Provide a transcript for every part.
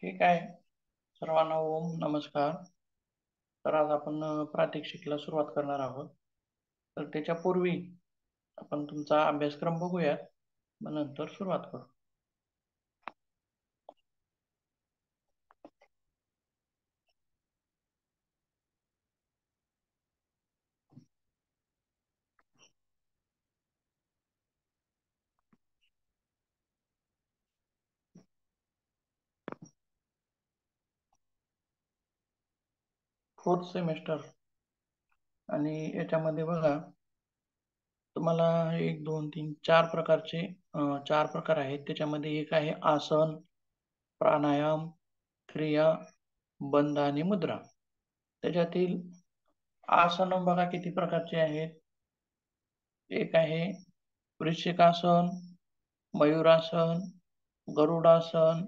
ठीक आहे. सर्वांना ओम नमस्कार. तर आज आपण प्रात्यक्षिकला सुरुवात करणार आहोत. तर त्याच्यापूर्वी आपण तुमचा अभ्यासक्रम बघूयात, मग नंतर सुरुवात करू. फोर्थ सेमिस्टर आणि याच्यामध्ये बघा, तुम्हाला 1 2 3 4 प्रकारचे 4 प्रकार आहेत. त्याच्यामध्ये एक आहे आसन, प्राणायाम, क्रिया, बंध आणि मुद्रा. त्याच्यातील आसन बघा किती प्रकारचे आहेत. एक आहे वृश्चिकासन, मयूरासन, गरुडासन,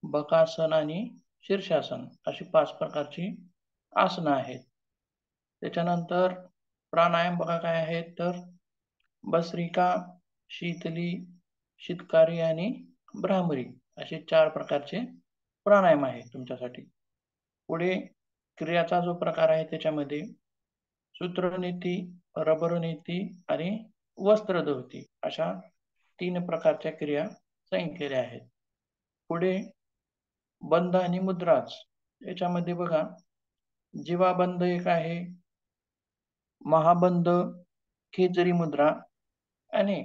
बकासन आणि शीर्षासन अशी 5 प्रकारची आसनं आहेत. त्याच्यानंतर प्राणायाम बघा काय आहेत, तर भस्त्रिका, शीतली, शीतकारी आणि भ्रामरी असे 4 प्रकारचे प्राणायाम आहेत तुमच्यासाठी. पुढे क्रियाचा जो प्रकार आहे त्याच्यामध्ये सूत्रनीती, रबरनीती आणि वस्त्रधोती अशा 3 प्रकारच्या क्रिया सांगितलेल्या आहेत. पुढे बंध आणि मुद्राज याच्यामध्ये बघा, जीवाबंध एक आहे, महाबंध, खेचरी मुद्रा आणि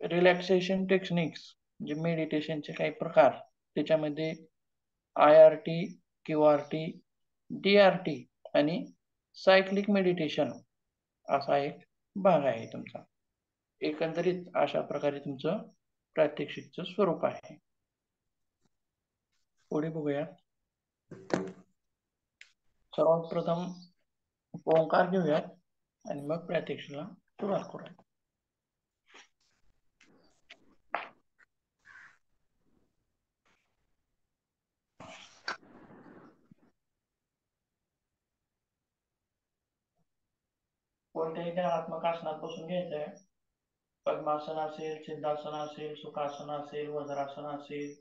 रिलॅक्सेशन टेक्निक्स म्हणजे मेडिटेशनचे काही प्रकार त्याच्यामध्ये IRT, QRT, DRT आणि सायक्लिक मेडिटेशन असा एक भाग आहे तुमचा. एकंदरीत अशा प्रकारे तुमचं प्रात्यक्षिकचं स्वरूप आहे. पुढे बघूया. सर्वात प्रथम ओंकार घेऊयात आणि मग प्रात्यक्षिकला सुरुवात करूया. कोणत्याही ध्यानात्मक आसनात बसून घ्यायचं आहे. पद्मासन असेल, सिद्धासन असेल, सुखासन असेल, वज्रासन असेल,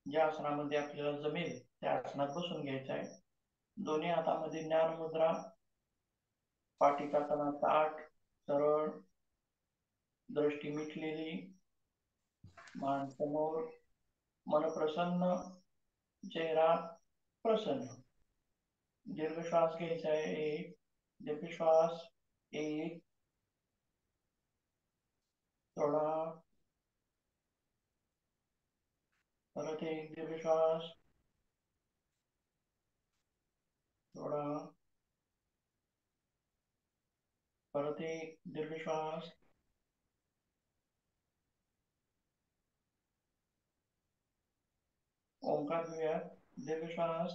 ज्या आसनामध्ये आपल्याला जमेल त्या आसनात बसून घ्यायचं आहे. दोन्ही हातामध्ये ज्ञान मुद्रा, पाठीचा कणा ताठ, सरळ, दृष्टी मिटलेली, मान समोर, मन प्रसन्न, चेहरा प्रसन्न. दीर्घ श्वास घ्यायचा आहे. दीर्घ श्वास 1, थोडा, परत 1 दीर्घ श्वास, थोडा, परत 1 दीर्घ श्वास, ओंकार घेऊया. दीर्घ श्वास,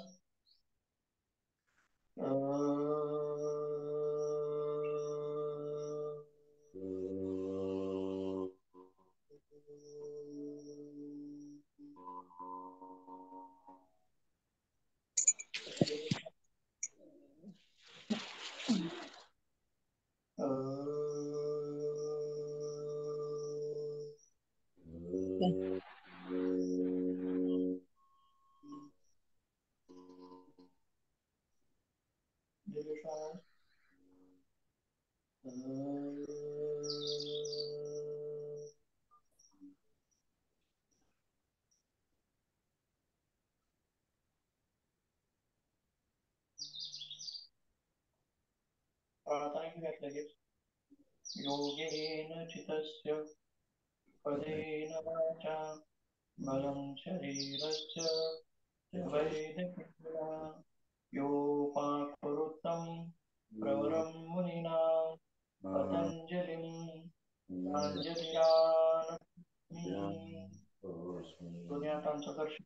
दीर्घ श्वास, घेऊयात लगेच. योगेन चितस्य पदेन वाचा बलं शरीरस्य वैदकिला योपाकरोत्तं प्रवरं मुनिना पतञ्जलिं प्राञ्जलिरान् दोन्ही हातांचं दर्शन.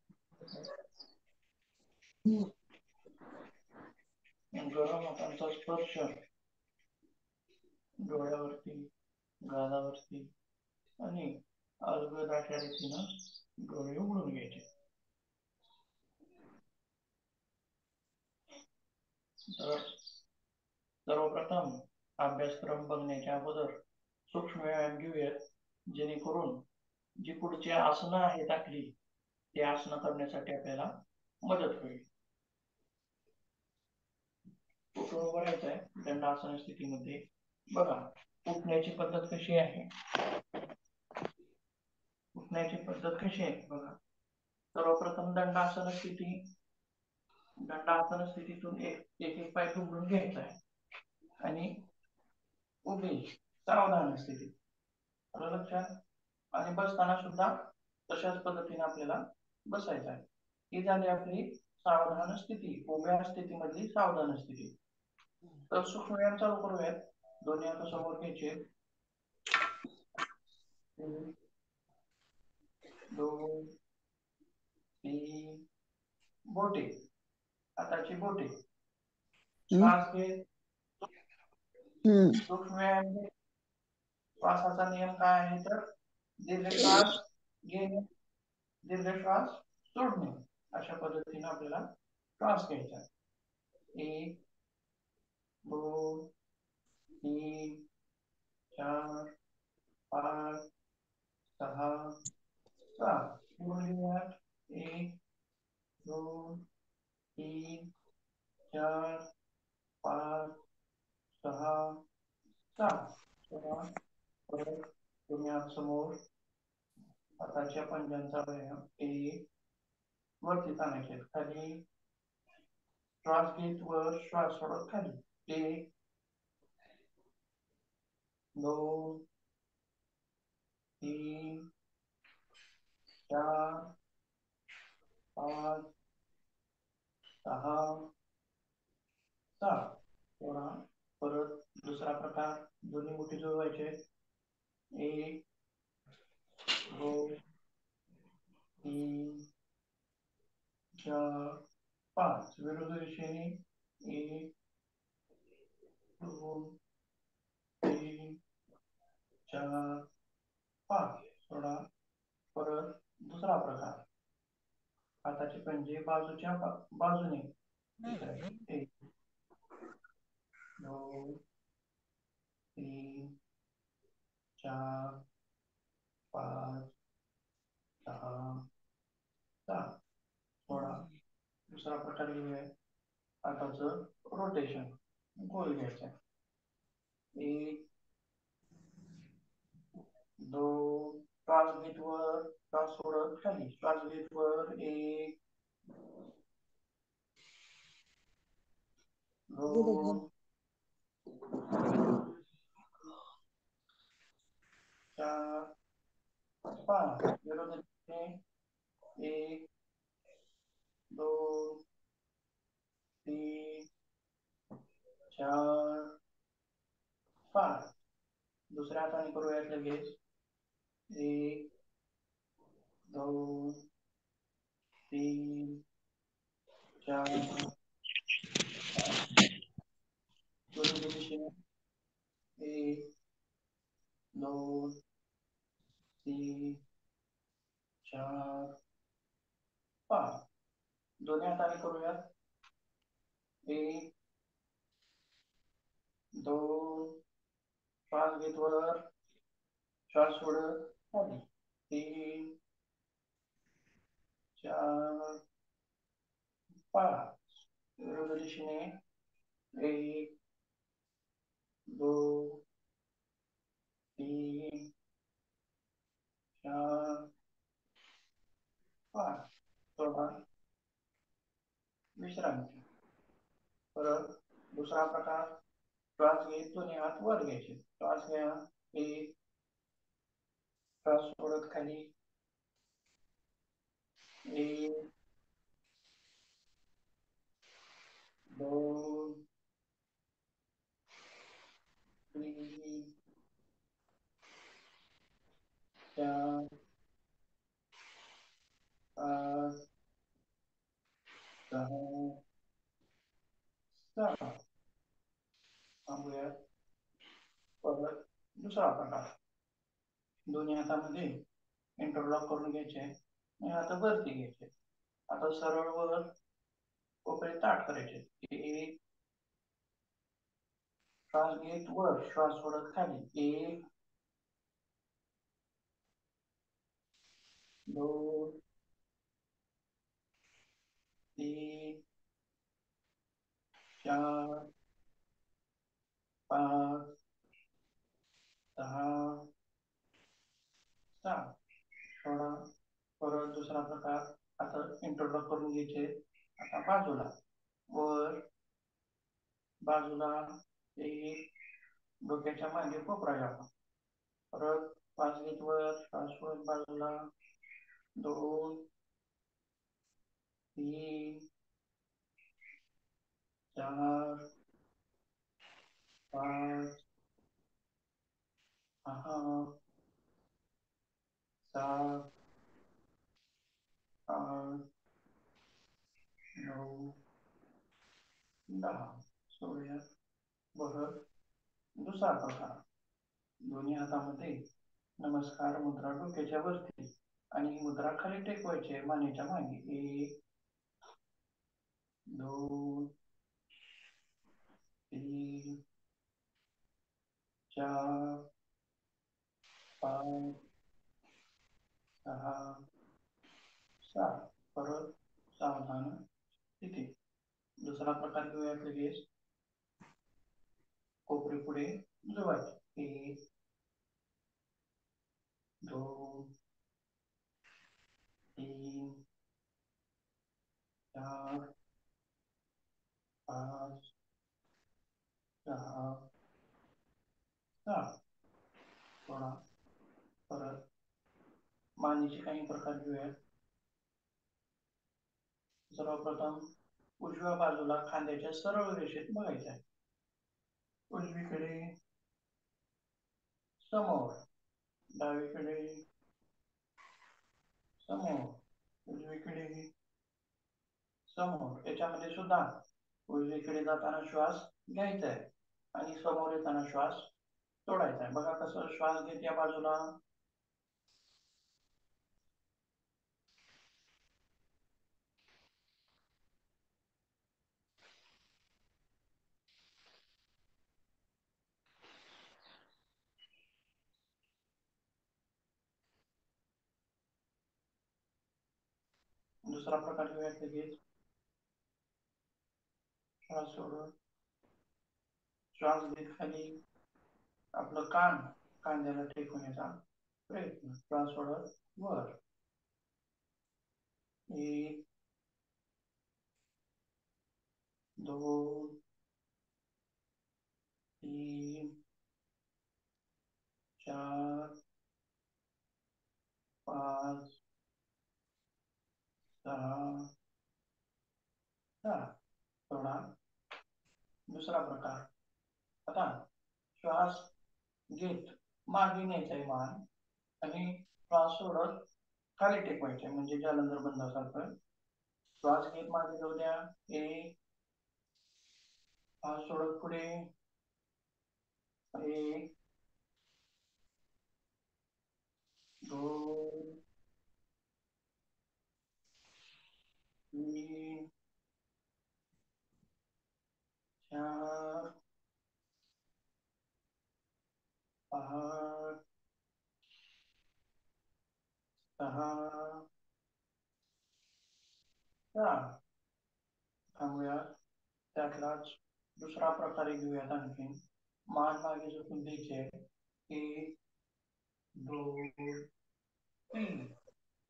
गरम हातांचा स्पर्श डोळ्यावरती, गालावरती आणि अलगद अशा रीतीनं डोळे उघडून घ्यायचे. तर सर्वप्रथम अभ्यासक्रम बघण्याच्या अगोदर सूक्ष्म व्यायाम घेऊयात, जेणेकरून जी पुढची आसनं आहेत आपली, ती आसनं करण्यासाठी आपल्याला मदत होईल. कुठून उभं राहायचंय दंडासन स्थितीमध्ये. बघा उठण्याची पद्धत कशी आहे. उठण्याची पद्धत कशी आहे बघा. सर्वप्रथम दंडासन स्थिती. दंडासन स्थितीतून एक एक पाय दुमडून घ्यायचा आहे आणि उभी सावधान स्थिती. आलं लक्षात. आणि बसताना सुद्धा तशाच पद्धतीने आपल्याला बसायचं आहे. ही झाली आपली सावधान स्थिती, उभ्या स्थितीमधली सावधान स्थिती. तर सूक्ष्म व्यायाम चालू करूयात. दोन्ही हात समोर घ्यायचे. 2 3 बोटे, हाताची बोटे. श्वास घे. सूक्ष्म व्यायाम घे. श्वासाचा नियम काय आहे तर दीर्घ श्वास घेणे, दीर्घ श्वास सोडणे. अशा पद्धतीने आपल्याला श्वास घ्यायचा. 1 2 3 4 5 6 7. 1 2 3 4 5 6 7. परत तुम्ही हात समोर. हाताच्या पंजांचा व्यायाम. 1 वरती ताणायचे खाली. श्वास घेत वर, श्वास सोडत खाली. 1 2 3 4 5 6 7. थोडा परत दुसरा प्रकार. दोन्ही मुठी जुळवायचे. 1 2 3 4 5. विरुद्ध दिशेने. 1 2 3 4 5. थोडा परत दुसरा प्रकार. हाताचे पंजे बाजूच्या बाजूने विसरायचे. 1 2 3 4 5 6 7. थोडा दुसरा प्रकार घेऊया. हाताचं रोटेशन गोल घ्यायचं. 1 2 श्वास घेत वर, श्वास सोडत खाली. श्वास घेत वर. 1 2 4 5. विरुद्ध दिशेने. 1 2 3 4 5. दुसऱ्या हाताने करूयात लगेच. 1 2 3 4 5. विरुद्ध दिशेने. 1 2 3 4 5. दोन्ही हाताने करूयात. 1 2 श्वास घेत वर, श्वास सोडत खाली. 3 4 5. विरुद्ध दिशेने. 1 2 3 4 5. थोडा विश्रांती. परत दुसरा प्रकार. श्वास घेत दोन्ही हात वर घ्यायचे. श्वास घ्या. 1 श्वास सोडत खाली. 1 2 3 4 5 6 7. थांबूया. परत दुसरा प्रकार. दोन्ही हातामध्ये इंटरलॉक करून घ्यायचे आणि आता वरती घ्यायचे. आता सरळ वर कोपरे ताट करायचे. 1 श्वास घेत वर, श्वास सोडत खाली. 1 2 प्रकार आता इंटरलॉक करून घ्यायचे. आता बाजूला वर, बाजूला एक, डोक्याच्या मागे कोपरा घ्यावा. परत 5 घेत वर, श्वास वर बाजूला, 2, 3, 4, 5, 6, 7, 8, 9, 10. सोडूया. परत दुसरा प्रकार, दोन्ही हातामध्ये नमस्कार मुद्रा डोक्याच्या वरती आणि ही मुद्रा खाली टेकवायची आहे मानेच्या मागे. 1, 2, 3, 4, 5, 6, 7. परत सावधान तिथे. दुसरा प्रकार घेऊया लगेच. कोपरी पुढे जुळवायची. 1, 2, 3, 4, 5, 6, 7. थोडा परत मानेचे काही प्रकार घेऊया. सर्वप्रथम उजव्या बाजूला खांद्याच्या सरळ रेषेत बघायचं आहे. उजवीकडे समोर, डावीकडे समोर, उजवीकडे समोर. याच्यामध्ये सुद्धा उजवीकडे जाताना श्वास घ्यायचा आहे आणि समोर येताना श्वास सोडायचा आहे. बघा कसं श्वास घेत या बाजूला, दुसरा प्रकार घेऊया लगेच. श्वास सोडून श्वास घेत खाली आपलं कांद्याला टेकवण्याचा प्रयत्न. श्वास सोडत वर. 1, 2, 3, 4, 5, 6, 7. थोडा दुसरा प्रकार. आता श्वास घेत मागे न्यायचा आहे मान आणि श्वास सोडत खाली टेकवायचे म्हणजे जालंधर बंदासारखं. श्वास घेत मागे जाऊ द्या. 1, श्वास सोडत पुढे. 1, 2, 3, 4, 5, 6, 7. थांबूया. त्यातलाच दुसरा प्रकारे घेऊयात आणखी. मान मागे झुकून द्यायचे. 1, 2, 3,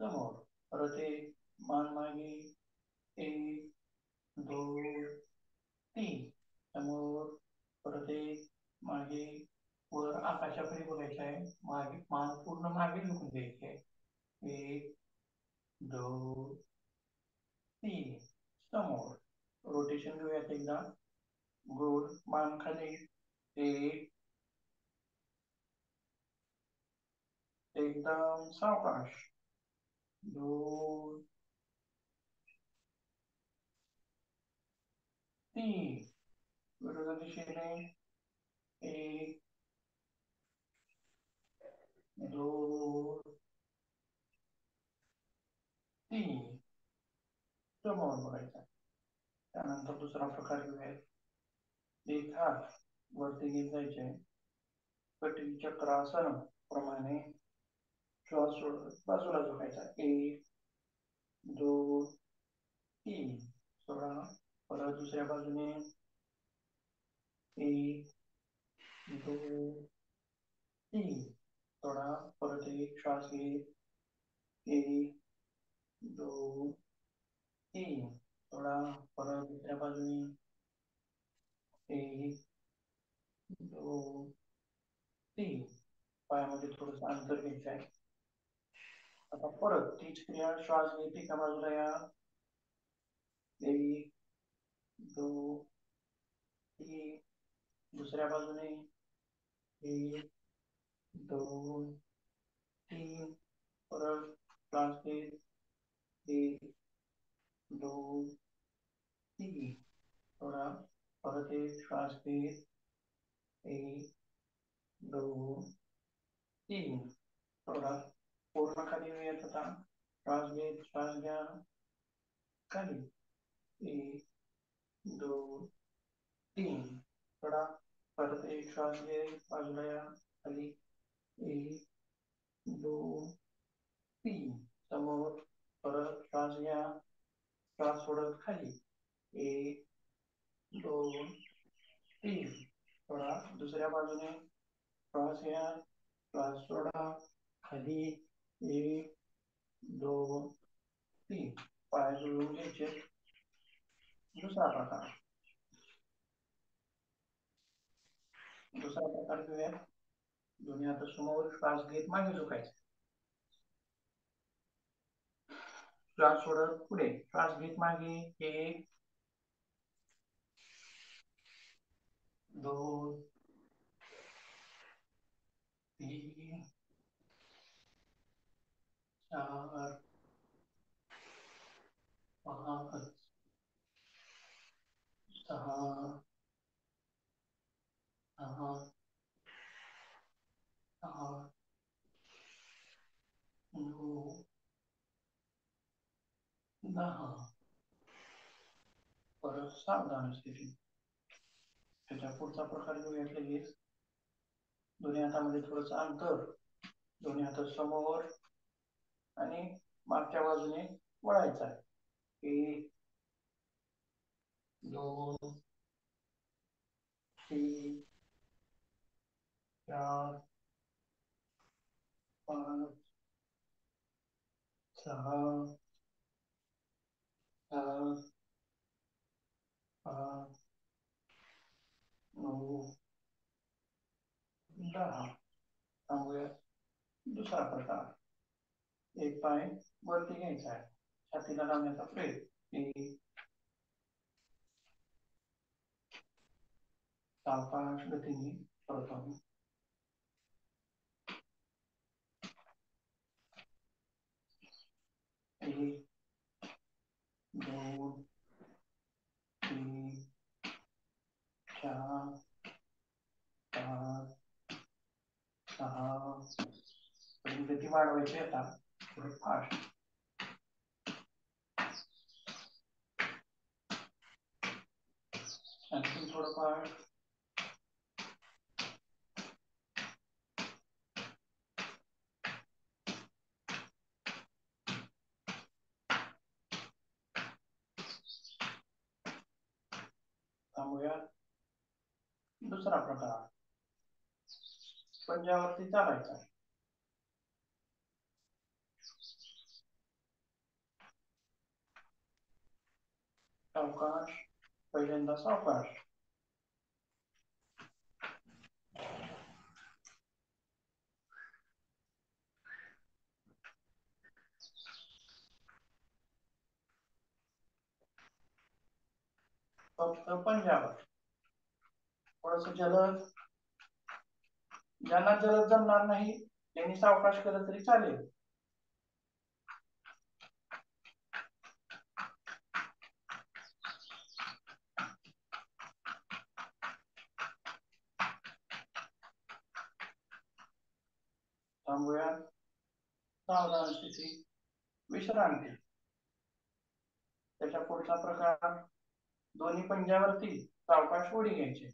समोर. परत 1, मान मागे. 1, 2, 3, समोर. परत 1, मागे. वर आकाशाकडे बघायचं आहे. मागे मान पूर्ण मागे झुकून द्यायची आहे. 1, 2, 3, समोर. रोटेशन घेऊयात एकदा. गोल मान खाली. 1, एकदम सावकाश. 2, 3, विरुद्ध दिशेने. 1, 2, 3, समोर बघायचा. त्यानंतर दुसरा प्रकार घेऊया. एक हात वरती घेत जायचे. कटी चक्रासन प्रमाणे श्वास सोडत बाजूला झोपायचा. 1, 2, 3, सोडा. परत दुसऱ्या बाजूने. 1, 2, 3, सोडा. परत 1, श्वास घे. 1, दोन, तीन. थोडा परत दुसऱ्या बाजूने. एक, दोन, तीन. पायामध्ये थोडस अंतर घ्यायचं आहे. आता परत तीच क्रिया, श्वास घेत एका बाजूला या. एक, दोन, तीन. दुसऱ्या बाजूने. एक, दोन, तीन. परत श्वास घेत. एक, दोन, तीन. थोडा परत एक श्वास घेत. एक, दोन, तीन. थोडा पूर्ण खाली येत होता. श्वास घेत, श्वास घ्या. खाली. एक, दोन, तीन. थोडा परत एक श्वास घे, बाजूला या. खाली. एक, दोन, तीन. समोर. परत श्वास घ्या. श्वास सोडत खाली. एक, दोन, तीन. थोडा दुसऱ्या बाजूने श्वास घ्या. श्वास सोडा. खाली. एक, दोन, तीन. पाय जुळवून घ्यायचे. दुसरा प्रकार. दुसरा प्रकार घेऊया. दोन्ही हात समोर, श्वास घेत मागे झुकायचे. श्वास सोडत पुढे. श्वास घेत मागे. एक, दोन, तीन, चार, पाच, सहा, सात, आठ, नऊ, 10. परत सावधान स्थिती. त्याच्या पुढचा प्रकार घेऊया लगेच. दोन्ही हातामध्ये थोडस अंतर. दोन्ही हात समोर आणि मागच्या बाजूने वळायचा आहे. एक, दोन, तीन, चार, पाच, सहा, सात, आठ, नऊ, 10. थांबूया. दुसरा प्रकार. एक पाय वरती घ्यायचा आहे. छातीला लावण्याचा प्रयत्न. एक, सावकाश गतीने प्रथम. एक, दोन, तीन, चार, पाच, सहा. गती वाढवायची आता. थोडं फास्ट. आणखी थोडं फास्ट. थांबूया. दुसरा प्रकार. पंजावरती चालायचा. सावकाश. पहिल्यांदा सावकाश. फक्त पंजावर. थोडस जलद. ज्यांना जलद जमणार नाही त्यांनी सावकाश केलं तरी चालेल. थांबूया. सावधान स्थिती. विश्रांती. त्याच्या पुढचा प्रकार. दोन्ही पंजावरती सावकाश उडी घ्यायची.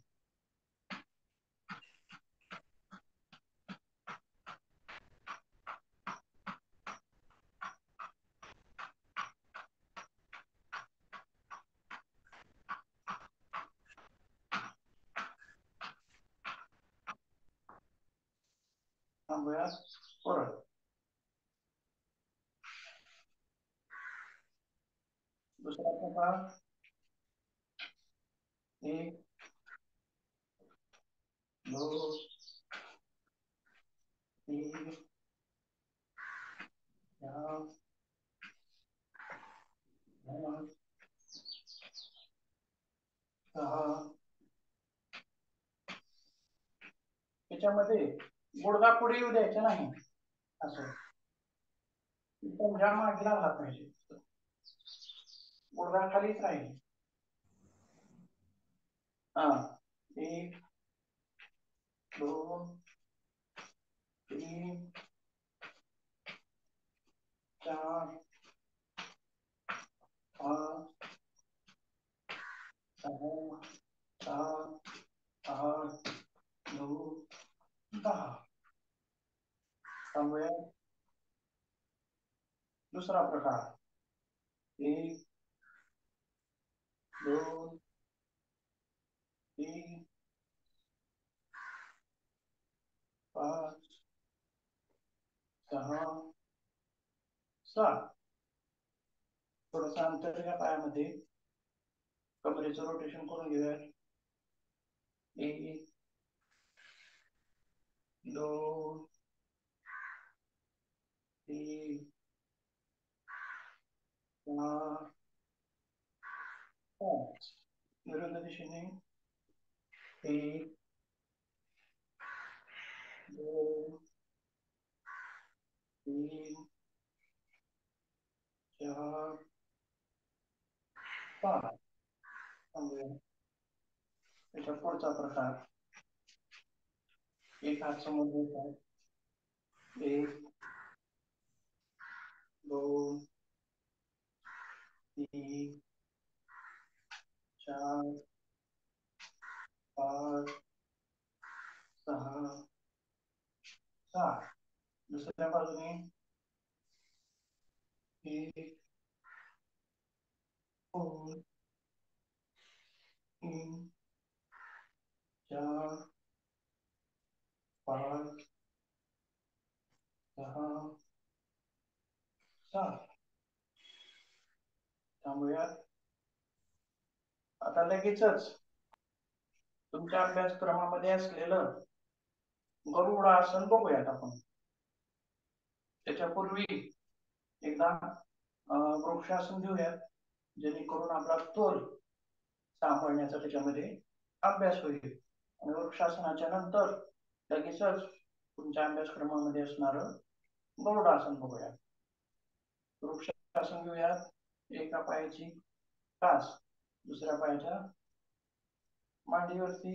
थांबूया. परत. दुसरा प्रकार, एक, दोन, तीन, चार, पाच, सहा. त्याच्यामध्ये गुडघा पुढे येऊ द्यायचा नाही, असं पंजा मागे लागला पाहिजे, गुडघा खालीच राहील. हा, एक, दोन, तीन, चार, पाच, सहा, सात, आठ, नऊ, 10. त्यामुळे दुसरा प्रकार, एक, दोन, तीन, पाच, सहा, सात. थोडस अंतर या पायामध्ये, कमरेचं रोटेशन करून घेऊया. एक, दोन, तीन, चार, पाच. विरुद्ध दिशेने, एक, दोन, तीन, चार, पाच. त्यामुळे त्याच्या पुढचा प्रकार, एक हात समोर घ्यायचा आहे. एक, दोन, तीन, चार, पाच, सहा, सात. दुसऱ्या बाजूने, एक, दोन, तीन, चार, पाच, सहा, सात. त्यामुळे आता लगेचच तुमच्या अभ्यासक्रमामध्ये असलेलं गरुड आसन बघूयात आपण. त्याच्यापूर्वी एकदा वृक्षासन घेऊयात, जेणेकरून आपला तोल सांभाळण्याचा त्याच्यामध्ये अभ्यास होईल. आणि वृक्षासनाच्या नंतर लगेचच तुमच्या अभ्यासक्रमामध्ये असणारं गरुडासन बघूया. वृक्षासन घेऊयात. एका पायाची टाच दुसऱ्या पायाच्या मांडीवरती,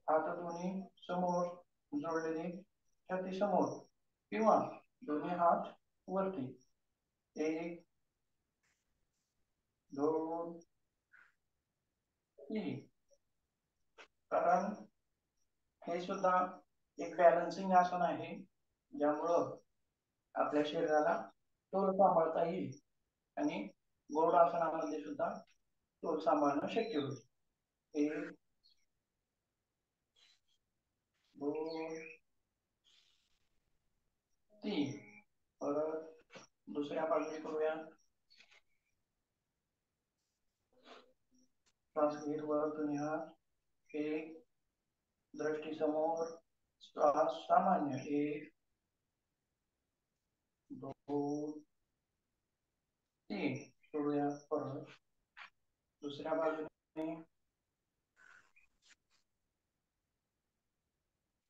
हात दोन्ही समोर जोडलेले छाती समोर, किंवा दोन्ही हात वरती. एक, दोन, तीन. कारण हे सुद्धा एक बॅलन्सिंग आसन आहे, ज्यामुळं आपल्या शरीराला तोल सांभाळता येईल आणि गरुड आसनामध्ये सुद्धा तोल सांभाळणं शक्य होईल. एक, दोन, तीन. परत दुसऱ्या बाजूने करूया. श्वास घेत वरतून या. एक, दृष्टी समोर, श्वास सामान्य. एक, दोन, तीन. सोडूया. परत दुसऱ्या बाजूने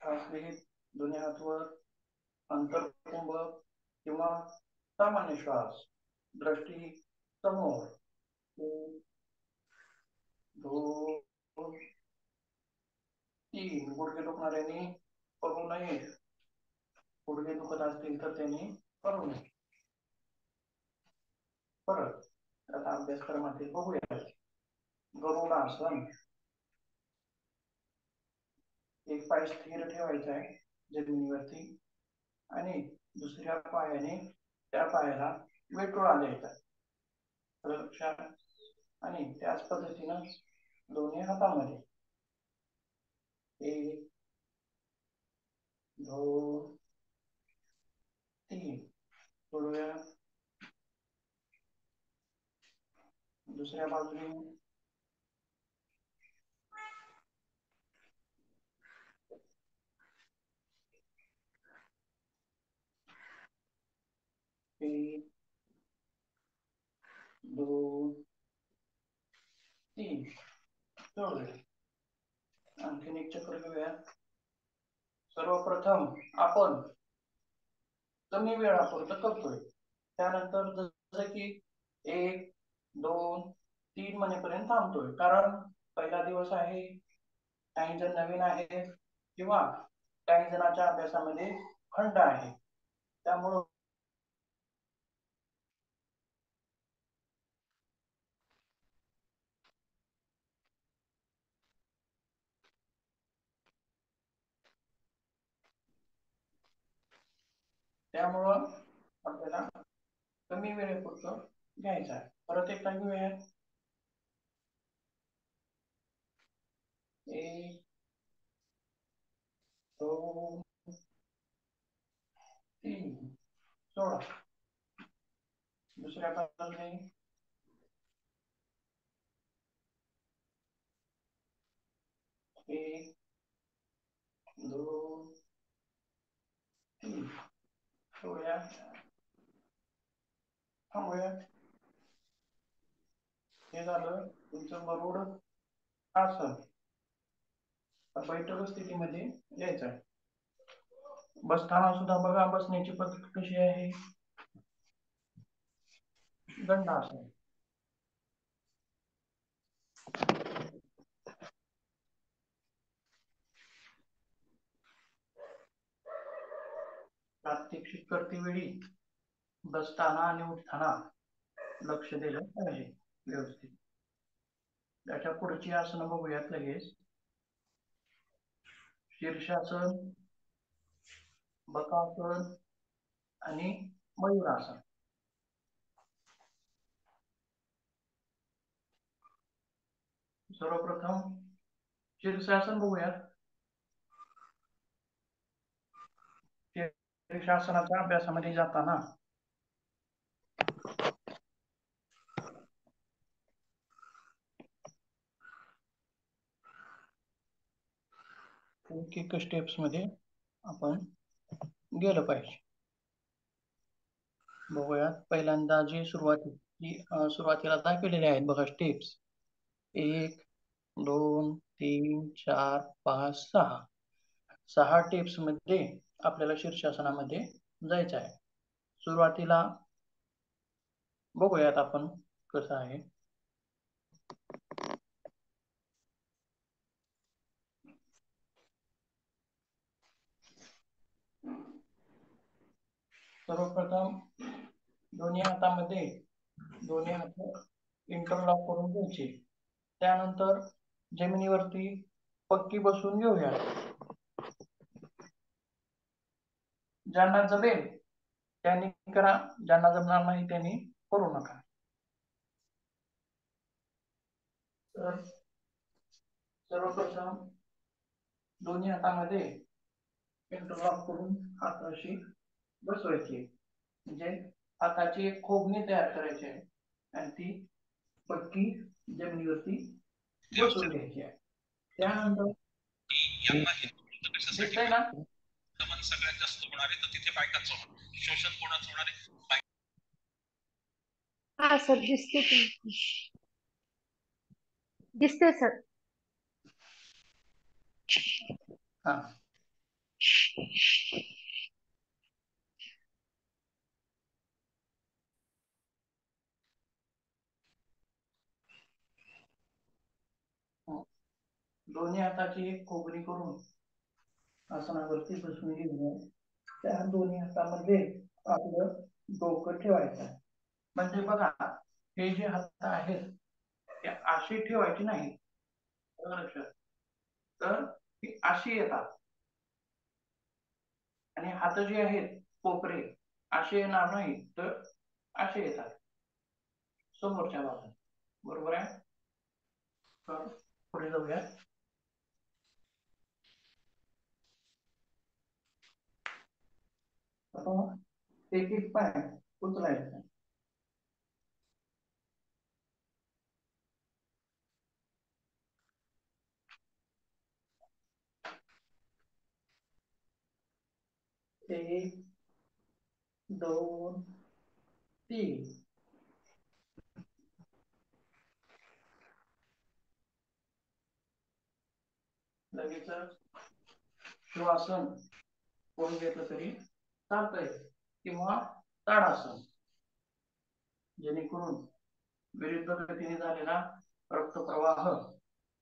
श्वास घेत दोन्ही हात वर, अंतरकुंभ किंवा सामान्य श्वास, दृष्टी समोर. एक, दोन, तीन. गुडघे दुखणाऱ्यांनी करू नये, गुडघे दुखत असतील तर त्यांनी करू नये. परत आता अभ्यासक्रमातील बघूया. गरुडासन. एक पाय स्थिर ठेवायचा आहे जमिनीवरती, आणि दुसऱ्या पायाने त्या पायाला वेटोळा द्यायचा. लक्षात. आणि त्याच पद्धतीनं दोन्ही हातामध्ये, एक, दोन, तीन. सोडूया. दुसऱ्या बाजूने एक, दोन, तीन. जोडले. आणखीन एक चक्र घेऊया. सर्वप्रथम आपण कमी वेळापुरतं करतोय. त्यानंतर जसं की 1, 2, 3 म्हणेपर्यंत थांबतोय. कारण पहिला दिवस आहे, काही जण नवीन आहेत किंवा काही जणांच्या अभ्यासामध्ये खंड आहे. त्यामुळं आपल्याला कमी वेळेपुरतं घ्यायचं आहे. परत एकदा घेऊया. 1, 2, 3. सोडा. दुसऱ्या बाजूने 1, 2, 3. सोडूया. थांबूया. हे झालं तुमचं गरुड आसन. बैठक स्थितीमध्ये यायचं आहे. बसताना सुद्धा बघा बसण्याची पद्धत कशी आहे. दंडासन. प्रात्यक्षिक करते वेळी बसताना आणि उठताना लक्ष दिलं पाहिजे व्यवस्थित. त्याच्या पुढची आसनं बघूयात लगेच. शीर्षासन, बकासन आणि मयूरासन. सर्वप्रथम शीर्षासन बघूयात. शीर्षासनाच्या अभ्यासामध्ये जाताना एक स्टेप्स मध्ये आपण गेलं पाहिजे. बघूयात. पहिल्यांदा जी सुरुवातीला दाखवलेले आहेत बघा स्टेप्स. 1, 2, 3, 4, 5, 6. 6 टिप्स मध्ये आपल्याला शीर्षासनामध्ये जायचं आहे. सुरुवातीला बघूयात आपण कसं आहे. सर्वप्रथम दोन्ही हात इंटरलॉक करून घ्यायचे. त्यानंतर जमिनीवरती पक्की बसून घेऊया. ज्यांना जमेल त्यांनी करा, ज्यांना जमणार नाही त्यांनी करू नका. तर सर्वप्रथम दोन्ही हातामध्ये इंटरलॉक करून हाताशी बसवायचे. म्हणजे हाताची एक खोबणी तयार करायची आहे आणि ती पट्टी जमिनीवरती बसवून घ्यायची आहे. त्यानंतर दिसतंय ना सगळ्यात जास्त होणार आहे, तर तिथे बायकांचं शोषण कोणाचं होणार आहे. हा सर दिसते. दिसते सर. हा. दोन्ही हाताची एक कोबरी करून आसनावरती बसून घेऊन त्या दोन्ही हातामध्ये आपलं डोकं ठेवायचं. म्हणजे बघा हे जे हात आहेत ते अशी ठेवायची नाही, तर ती अशी येतात आणि हात जे आहेत कोपरे असे येणार नाही, तर असे येतात समोरच्या बाजूने. बरोबर आहे. तर पुढे जाऊया. एक एक पाय उचलायचा. एक, दोन, तीन. लगेच श्वासन करून घेतलं तरी चालतंय, किंवा ताडासन, जेणेकरून विरुद्ध गतीने झालेला रक्तप्रवाह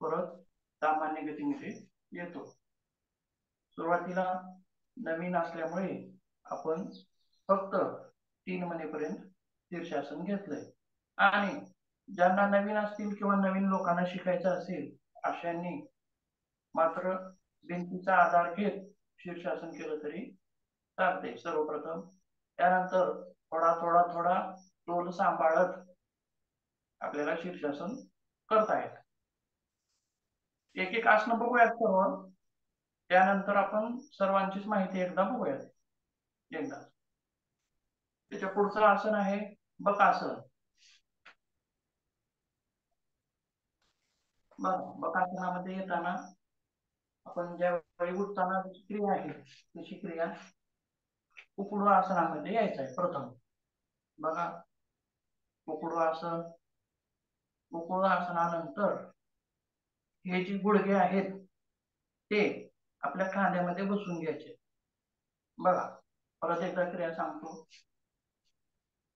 परत सामान्य गतीमध्ये येतो. सुरुवातीला नवीन असल्यामुळे आपण फक्त 3 महिनेपर्यंत शीर्षासन घेतलंय, आणि ज्यांना नवीन असतील किंवा नवीन लोकांना शिकायचं असेल अशांनी मात्र भिंतीचा आधार घेत शीर्षासन केलं तरी चालते सर्वप्रथम. त्यानंतर थोडा थोडा थोडा तोल सांभाळत आपल्याला शीर्षासन करता येत. एक एक आसन बघूयात सर्व, त्यानंतर आपण सर्वांचीच माहिती एकदा बघूयात एकदा. त्याच्या पुढचं आसन आहे बकासन. बघा, बकासनामध्ये येताना आपण ज्या वेळी उठताना जी क्रिया आहे तशी क्रिया उकडू आसनामध्ये यायचं आहे प्रथम. बघा, उकडू आसन. उकडू आसनानंतर हे जे गुडघे आहेत ते आपल्या खांद्यामध्ये बसून घ्यायचे. बघा, परत एकदा क्रिया सांगतो.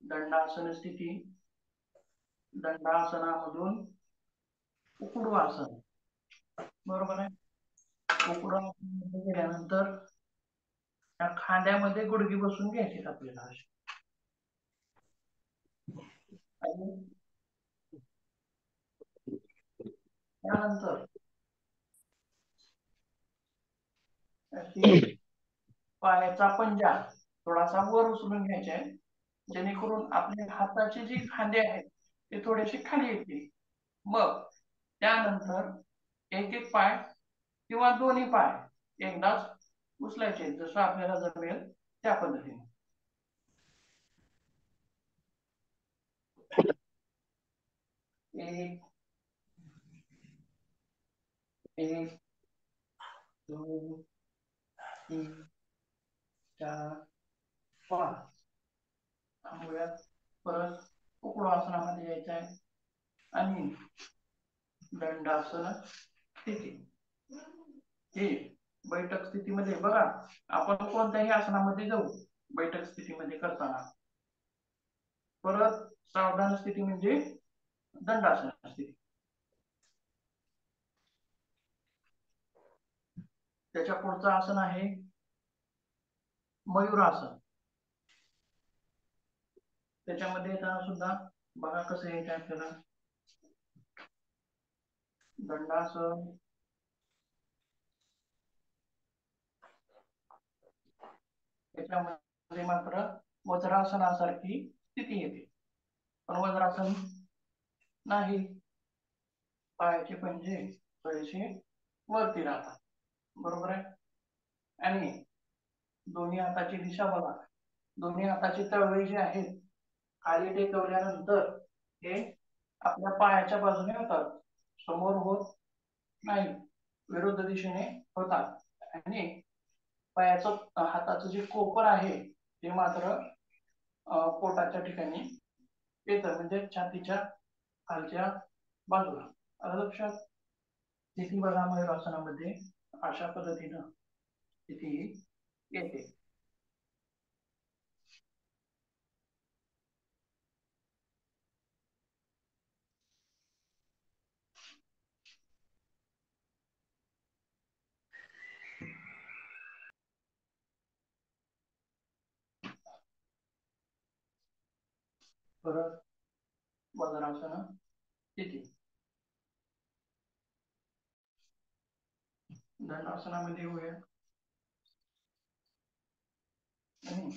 दंडासन स्थिती, दंडासनामधून उकडू आसन. बरोबर आहे. उकडू आसनामध्ये गेल्यानंतर त्या खांद्यामध्ये गुडघे बसून घ्यायचे आपल्याला असे. आणि त्यानंतर अशी पायाचा पंजा थोडासा वर उचलून घ्यायचा आहे, जेणेकरून आपल्या हाताचे जे खांदे आहेत ते थोडेसे खाली येतील. मग त्यानंतर एक एक पाय किंवा दोन्ही पाय एकदाच उचलायचे, जसं आपल्याला जमेल त्या पद्धतीने. एक, एक, दोन, तीन, चार, 5. थांबूयात. परत उकडू आसनामध्ये यायचं आहे आणि दंडासन स्थिती. हे बैठक स्थितीमध्ये बघा, आपण कोणत्याही आसनामध्ये जाऊ बैठक स्थितीमध्ये करताना. परत सावधान स्थिती म्हणजे दंडासन स्थिती. त्याच्या पुढचं आसन आहे मयूरासन. त्याच्यामध्ये येताना सुद्धा बघा कसं यायचं आपल्याला. दंडासन, त्याच्यामध्ये मात्र वज्रासनासारखी स्थिती येते, पण वज्रासन नाही. पायाचे पंजे थोडेसे वरती राहतात. बरोबर आहे. आणि दोन्ही हाताची दिशा बघा. दोन्ही हाताची तळवे जे आहेत खाली टेकवल्यानंतर हे आपल्या पायाच्या बाजूने होतात, समोर होत नाही, विरुद्ध दिशेने होतात. आणि पायाचं हाताचं जे कोपर आहे ते मात्र पोटाच्या ठिकाणी येतं, म्हणजे छातीच्या खालच्या बाजूला. आलं लक्षात. स्थिती बघा मयूरासनामध्ये अशा पद्धतीनं स्थिती येते. परत वज्रासन स्थिती. दंडासनामध्ये होऊया आणि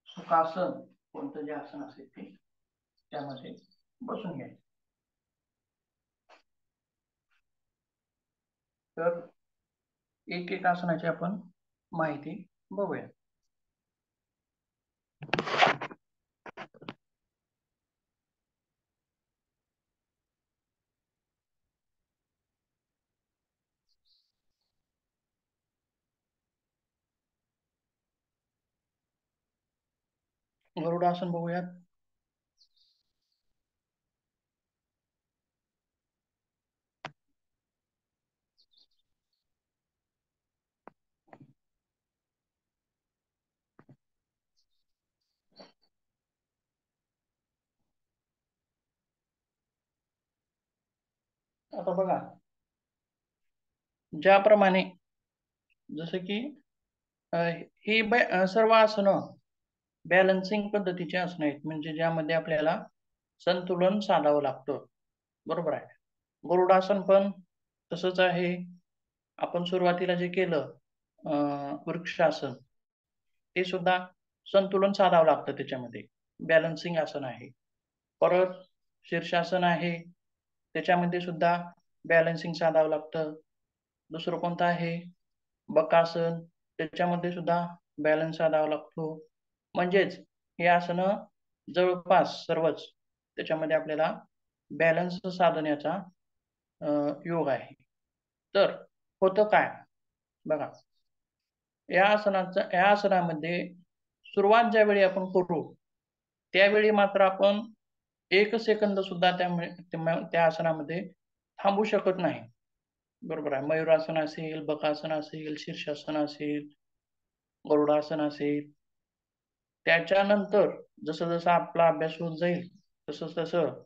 सुखासन कोणतं जे आसन असेल ते त्यामध्ये बसून घ्यायचं. तर एक एक आसनाची आपण माहिती बघूया. गरुडासन बघूयात. आता बघा, ज्याप्रमाणे जसं की ही सर्व आसनं बॅलन्सिंग पद्धतीची आसनं आहेत, म्हणजे ज्यामध्ये आपल्याला संतुलन साधावं लागतं. बरोबर आहे. गरुडासन पण तसंच आहे. आपण सुरुवातीला जे केलं वृक्षासन, ते सुद्धा संतुलन साधावं लागतं त्याच्यामध्ये. बॅलन्सिंग आसन आहे. परत शीर्षासन आहे. त्याच्यामध्ये सुद्धा बॅलन्सिंग साधावं लागतं. दुसरं कोणतं आहे? बकासन. त्याच्यामध्ये सुद्धा बॅलन्स साधावा लागतो. म्हणजेच हे आसनं जवळपास सर्वच त्याच्यामध्ये आपल्याला बॅलन्स साधण्याचा योग आहे. तर होतं काय? बघा, या आसनामध्ये सुरुवात ज्यावेळी आपण करू, त्यावेळी मात्र आपण 1 सेकंद सुद्धा त्या आसनामध्ये थांबू शकत नाही. बरोबर आहे. मयूरासन असेल, बकासन असेल, शीर्षासन असेल, गरुडासन असेल. त्याच्यानंतर जसं-जसं आपला अभ्यास होत जाईल, तसं-तसं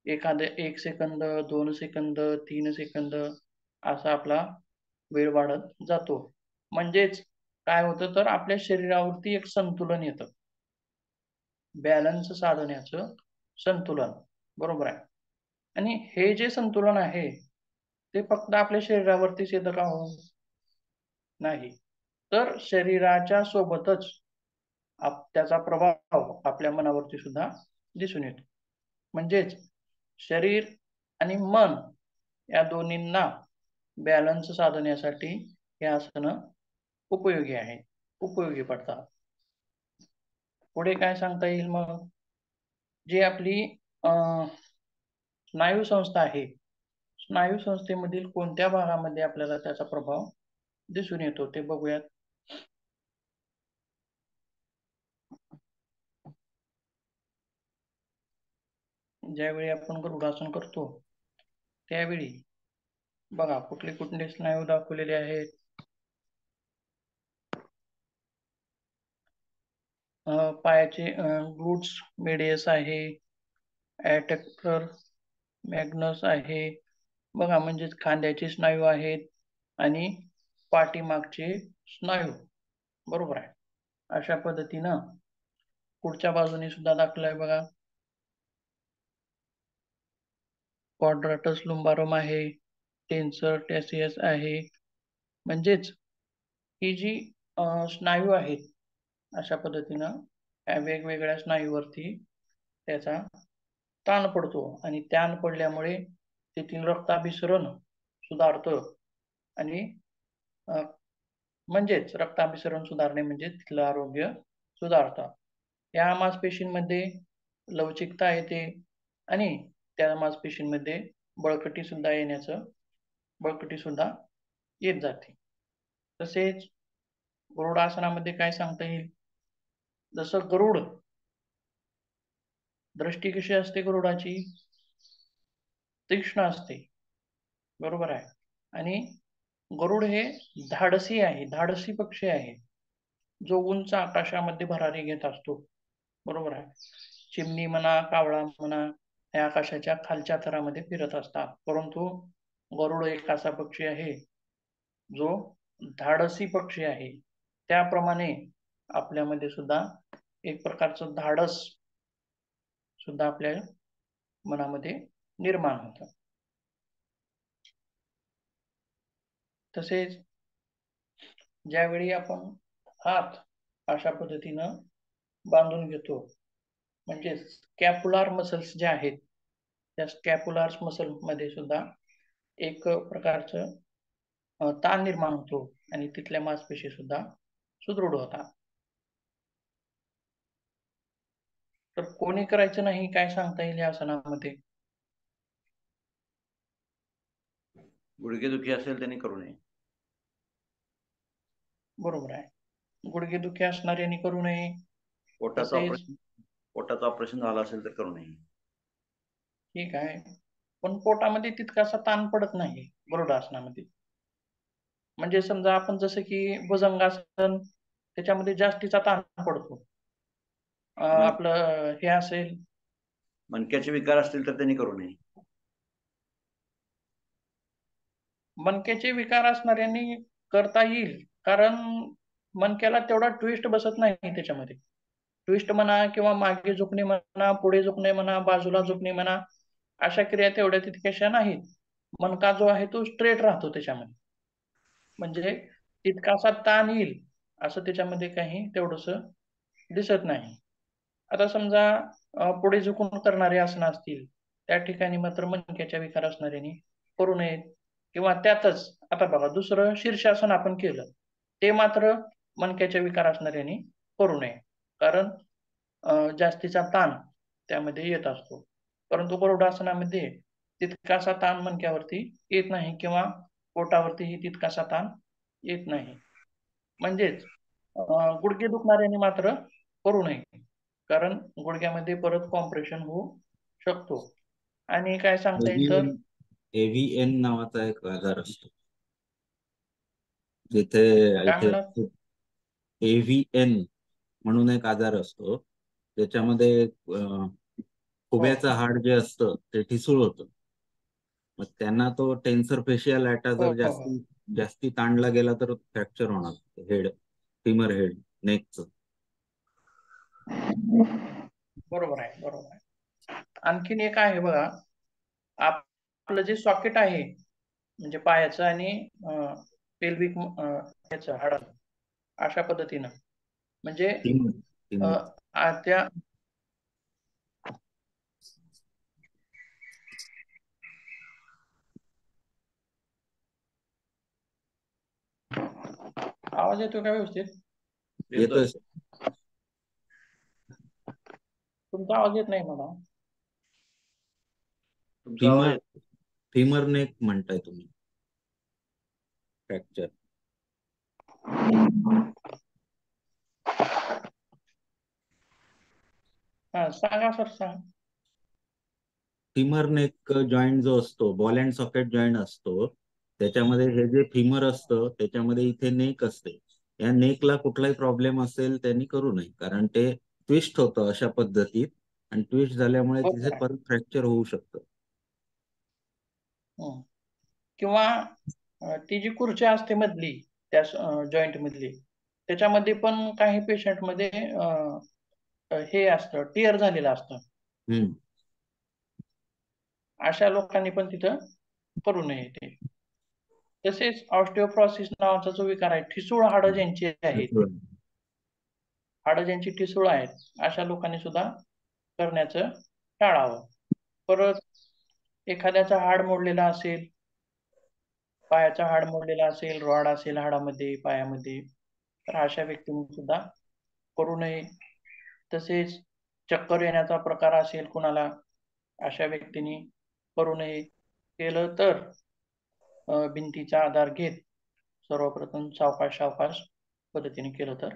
एखादे 1 सेकंद, 2 सेकंद, 3 सेकंद असा आपला वेळ वाढत जातो. म्हणजेच काय होतं, तर आपल्या शरीरावरती एक संतुलन येतं. बॅलन्स साधण्याचं संतुलन. बरोबर आहे. आणि हे जे संतुलन आहे, ते फक्त आपल्या शरीरावरतीच येतं का हो? नाही. तर शरीराच्या सोबतच त्याचा प्रभाव आपल्या मनावरती सुद्धा दिसून येतो. म्हणजेच शरीर आणि मन या दोन्हींना बॅलन्स साधण्यासाठी हे आसनं उपयोगी आहे, उपयोगी पडतात. पुढे काय सांगता येईल मग? जी आपली स्नायू संस्था आहे, स्नायू संस्थेमधील कोणत्या भागामध्ये आपल्याला त्याचा प्रभाव दिसून येतो ते बघूयात. ज्यावेळी आपण गरुडासन करतो, त्यावेळी बघा कुठले कुठले स्नायू दाखवलेले आहेत. पायाचे ग्लूट्स मेडियस आहे, ॲडक्टर मॅग्नस आहे. बघा, म्हणजेच खांद्याचे स्नायू आहेत आणि पाठीमागचे स्नायू. बरोबर आहे. अशा पद्धतीनं पुढच्या बाजूने सुद्धा दाखवलं आहे बघा. क्वाड्राटस लुंबारम आहे, टेन्सर टॅसियस आहे. म्हणजेच ही जी स्नायू आहेत, अशा पद्धतीनं या वेगवेगळ्या स्नायूवरती त्याचा ताण पडतो आणि ताण पडल्यामुळे तेथील रक्ताभिसरण सुधारतं आणि म्हणजेच रक्ताभिसरण सुधारणे म्हणजे तिथलं आरोग्य सुधारतं. या मासपेशींमध्ये लवचिकता येते आणि त्या मासपेशींमध्ये बळकटी सुद्धा येत जाते. तसेच गरुडासनामध्ये काय सांगता येईल? जसं गरुड, दृष्टी कशी असते गरुडाची? तीक्ष्ण असते. बरोबर आहे. आणि गरुड हे धाडसी आहे, धाडसी पक्षी आहे, जो उंच आकाशामध्ये भरारी घेत असतो. बरोबर आहे. चिमणी म्हणा, कावळा म्हणा, हे आकाशाच्या खालच्या थरामध्ये फिरत असतात. परंतु गरुड एक असा पक्षी आहे जो धाडसी पक्षी आहे. त्याप्रमाणे आपल्यामध्ये सुद्धा एक प्रकारचं धाडस सुद्धा आपल्या मनामध्ये निर्माण होतं. तसेच ज्यावेळी आपण हात अशा पद्धतीनं बांधून घेतो, म्हणजे स्कॅपुलार मसल्स जे आहेत, त्या स्कॅपुलार मसल मध्ये सुद्धा एक प्रकारचं ताण निर्माण होतो आणि तिथल्या मासपेशी सुद्धा सुदृढ होतात. तर कोणी करायचं नाही काय सांगता येईल या आसनामध्ये? गुडघेदुखी असेल त्यांनी करू नये. बरोबर आहे. गुडघेदुखी असणाऱ्यांनी करू नये. पोटाचं तसेच ऑपरेशन पोटाचं ऑपरेशन झालं असेल तर करू नये. ठीक आहे, पण पोटामध्ये तितकासा ताण पडत नाही गरुडासनामध्ये. म्हणजे समजा आपण जसं की भुजंगासन, त्याच्यामध्ये जास्तीचा ताण पडतो. मन- आपलं हे असेल, मणक्याचे विकार असतील तर त्यांनी करू नये. मणक्याचे विकार असणाऱ्यांनी करता येईल, कारण मणक्याला तेवढा ट्विस्ट बसत नाही त्याच्यामध्ये. ट्विस्ट म्हणा किंवा मागे झुकणे म्हणा, पुढे झुकणे म्हणा, बाजूला झुकणे म्हणा, अशा क्रिया तेवढ्या तितक्याशा नाहीत. मणका जो आहे तो स्ट्रेट राहतो त्याच्यामध्ये. म्हणजे तितकासा ताण येईल असं त्याच्यामध्ये काही तेवढंस दिसत नाही. आता समजा पुढे झुकून करणारे आसनं असतील, त्या ठिकाणी मात्र मणक्याच्या विकार असणाऱ्यांनी करू नयेत. किंवा त्यातच आता बघा, दुसरं शीर्षासन आपण केलं, ते मात्र मणक्याच्या विकार असणाऱ्यांनी करू नये, कारण जास्तीचा ताण त्यामध्ये येत असतो. परंतु गरुडासनामध्ये तितकासा ताण मणक्यावरती येत नाही किंवा पोटावरतीही तितकासा ताण येत नाही. म्हणजेच गुडघे दुखणाऱ्यांनी मात्र करू नये, कारण गुडघ्यामध्ये परत कॉम्प्रेशन होऊ शकतो. आणि काय सांगता येईल तर एव्हीएन नावाचा एक आजार असतो, जिथे काय इथे म्हणलात? एव्हीएन म्हणून एक आजार असतो, त्याच्यामध्ये हो खुब्याचं हाड जे असतं ते ठिसूळ होतं. मग त्यांना तो टेन्सर फेशियल लॅटा हो जर हो, जास्ती ताणला गेला तर फ्रॅक्चर होणार हेड, फिमर हेड, नेकचं. बरोबर आहे, बरोबर आहे. आणखीन एक आहे बघा, आपलं जे सॉकेट आहे, म्हणजे पायाचं आणि पेल्विक ह्याचं हाडाचं, अशा पद्धतीनं म्हणजे फिमर अ, फिमर त्या आवाज येतो का व्यवस्थित? येतोय. तुमचा आवाज येत नाही मला. तुमचा आवाज फिमर नेक म्हणताय तुम्ही, फ्रॅक्चर. हा सांगा सर, सांगा. फिमर नेक जॉईंट जो असतो, बॉल अँड सॉकेट जॉईंट असतो, त्याच्यामध्ये हे जे फिमर असतं त्याच्यामध्ये इथे नेक असते. या नेकला कुठलाही प्रॉब्लेम असेल त्यांनी करू नये, कारण ते ट्विस्ट होतं अशा पद्धतीत, आणि ट्विस्ट झाल्यामुळे तिथे बरोबर आहे. परत फ्रॅक्चर होऊ शकतं. हं. किंवा ती जी खुर्ची असते मधली, त्या जॉईंट मधली, त्याच्यामध्ये पण काही पेशंट मध्ये हे असतं, टिअर झालेलं असतं. हम्म. अशा लोकांनी पण तिथं करू नये ते. तसेच ऑस्टिओप्रोसिस नावाचा जो विकार आहे, ठिसूळ हाडं ज्यांची आहेत, हाडं ज्यांची ठिसूळ आहेत, अशा लोकांनी सुद्धा करण्याचं टाळावं. परत एखाद्याचं हाड मोडलेलं असेल, पायाचं हाड मोडलेलं असेल, रॉड असेल हाडामध्ये, पायामध्ये, तर अशा व्यक्तींनी सुद्धा करू नये. तसेच चक्कर येण्याचा प्रकार असेल कुणाला, अशा व्यक्तींनी करू नये. केलं तर भिंतीचा आधार घेत सर्वप्रथम सावकाश सावकाश पद्धतीने केलं तर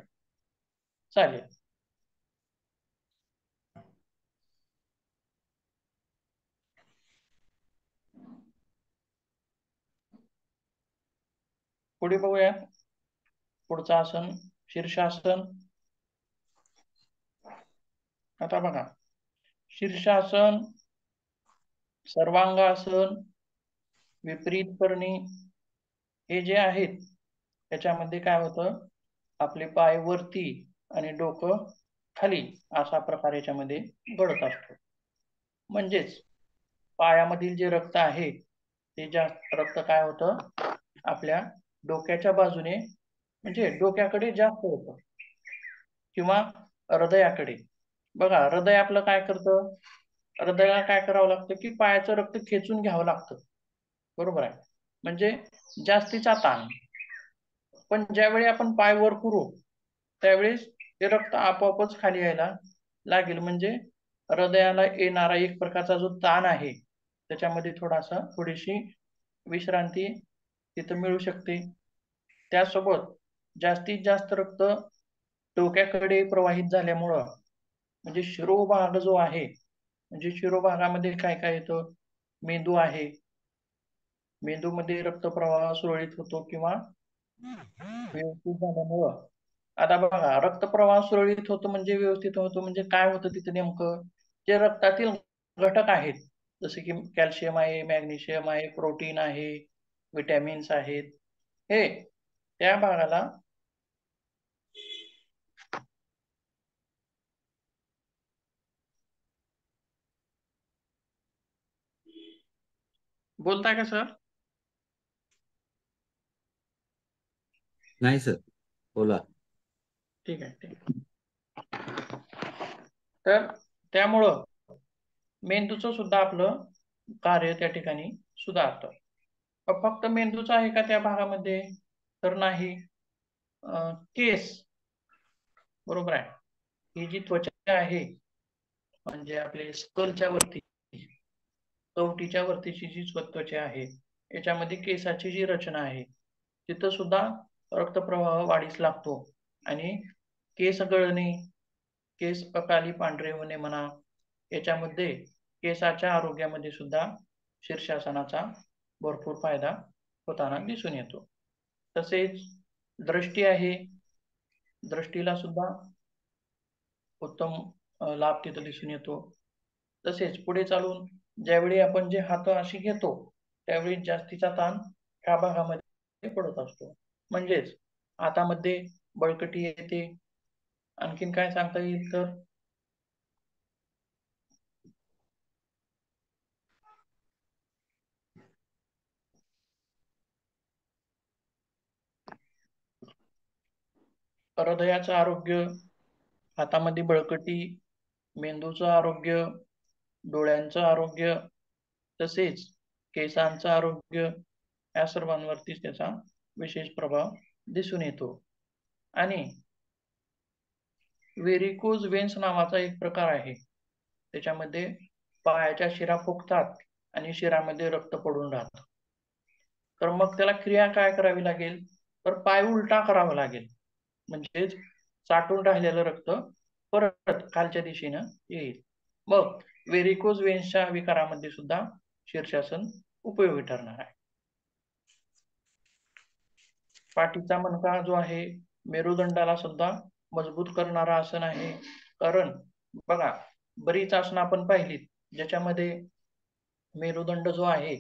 चालेल. पुढे बघूया, पुढचं आसन शीर्षासन. आता बघा, शीर्षासन, सर्वांगासन, विपरीत करणे, हे जे आहेत त्याच्यामध्ये काय होतं, आपले पाय वरती आणि डोकं खाली असा प्रकार याच्यामध्ये घडत असतो. म्हणजेच पायामधील जे रक्त आहे ते जास्त रक्त काय होतं, आपल्या डोक्याच्या बाजूने, म्हणजे डोक्याकडे जास्त होतं किंवा हृदयाकडे. बघा, हृदय आपलं काय करतं, हृदयाला काय करावं लागतं की पायाचं रक्त खेचून घ्यावं लागतं, बरोबर आहे, म्हणजे जास्तीचा ताण. पण ज्यावेळी आपण पाय वर करू त्यावेळेस ते रक्त आपोआपच खाली यायला लागेल. म्हणजे हृदयाला येणारा एक प्रकारचा जो ताण आहे त्याच्यामध्ये थोडीशी विश्रांती तिथं मिळू शकते. त्यासोबत जास्तीत जास्त रक्त डोक्याकडे प्रवाहित झाल्यामुळं म्हणजे शिरोभाग जो आहे, म्हणजे शिरोभागामध्ये काय काय येतं? मेंदू आहे, मेंदूमध्ये रक्तप्रवाह सुरळीत होतो किंवा व्यवस्थित झाल्यामुळं, आता बघा रक्तप्रवाह सुरळीत होतो म्हणजे व्यवस्थित होतो म्हणजे काय होतं तिथे नेमकं? जे रक्तातील घटक आहेत, जसे की कॅल्शियम आहे, मॅग्नेशियम आहे, प्रोटीन आहे, विटॅमिन्स आहेत, हे त्या भागाला बोलताय का सर? नाही सर, बोला. ठीक आहे, ठीक आहे. तर त्यामुळं मेंदूचं सुद्धा आपलं कार्य त्या ठिकाणी सुधारतं. फक्त मेंदूचं आहे का त्या भागामध्ये? तर नाही. केस, बरोबर आहे. ही जी त्वचा आहे, म्हणजे आपले स्कलच्या वरती, कवटीच्या वरतीची जी त्वचा आहे, याच्यामध्ये केसाची जी रचना आहे, तिथं सुद्धा रक्तप्रवाह वाढीस लागतो आणि केस गळणे, केस अकाली पांढरे होणे म्हणा, याच्यामध्ये केसाच्या आरोग्यामध्ये सुद्धा शीर्षासनाचा भरपूर फायदा होताना दिसून येतो. तसेच दृष्टी आहे, दृष्टीला सुद्धा उत्तम लाभ तिथं दिसून येतो. तसेच पुढे चालून ज्यावेळी आपण जे हात अशी घेतो, त्यावेळी जास्तीचा ताण ह्या भागामध्ये पडत असतो, म्हणजेच हातामध्ये बळकटी येते. आणखीन काय सांगता येईल तर? हृदयाचं आरोग्य, हातामध्ये बळकटी, मेंदूचं आरोग्य, डोळ्यांचं आरोग्य, तसेच केसांचं आरोग्य, या सर्वांवरतीच त्याचा विशेष प्रभाव दिसून येतो. आणि व्हेरिकोज वेन्स नावाचा एक प्रकार आहे, त्याच्यामध्ये पायाच्या शिरा फुगतात आणि शिरामध्ये रक्त पडून राहतं. तर मग त्याला क्रिया काय करावी लागेल? तर पाय उलटा करावा लागेल, म्हणजेच साठून राहिलेलं रक्त परत खालच्या दिशेनं येईल. मग व्हेरिकोज वेन्सच्या विकारामध्ये सुद्धा शीर्षासन उपयोगी ठरणार आहे. पाठीचा मणका जो आहे, मेरुदंडाला सुद्धा मजबूत करणारा आसन आहे. कारण बघा, बरीच आसनं आपण पाहिलीत ज्याच्यामध्ये मेरुदंड जो आहे,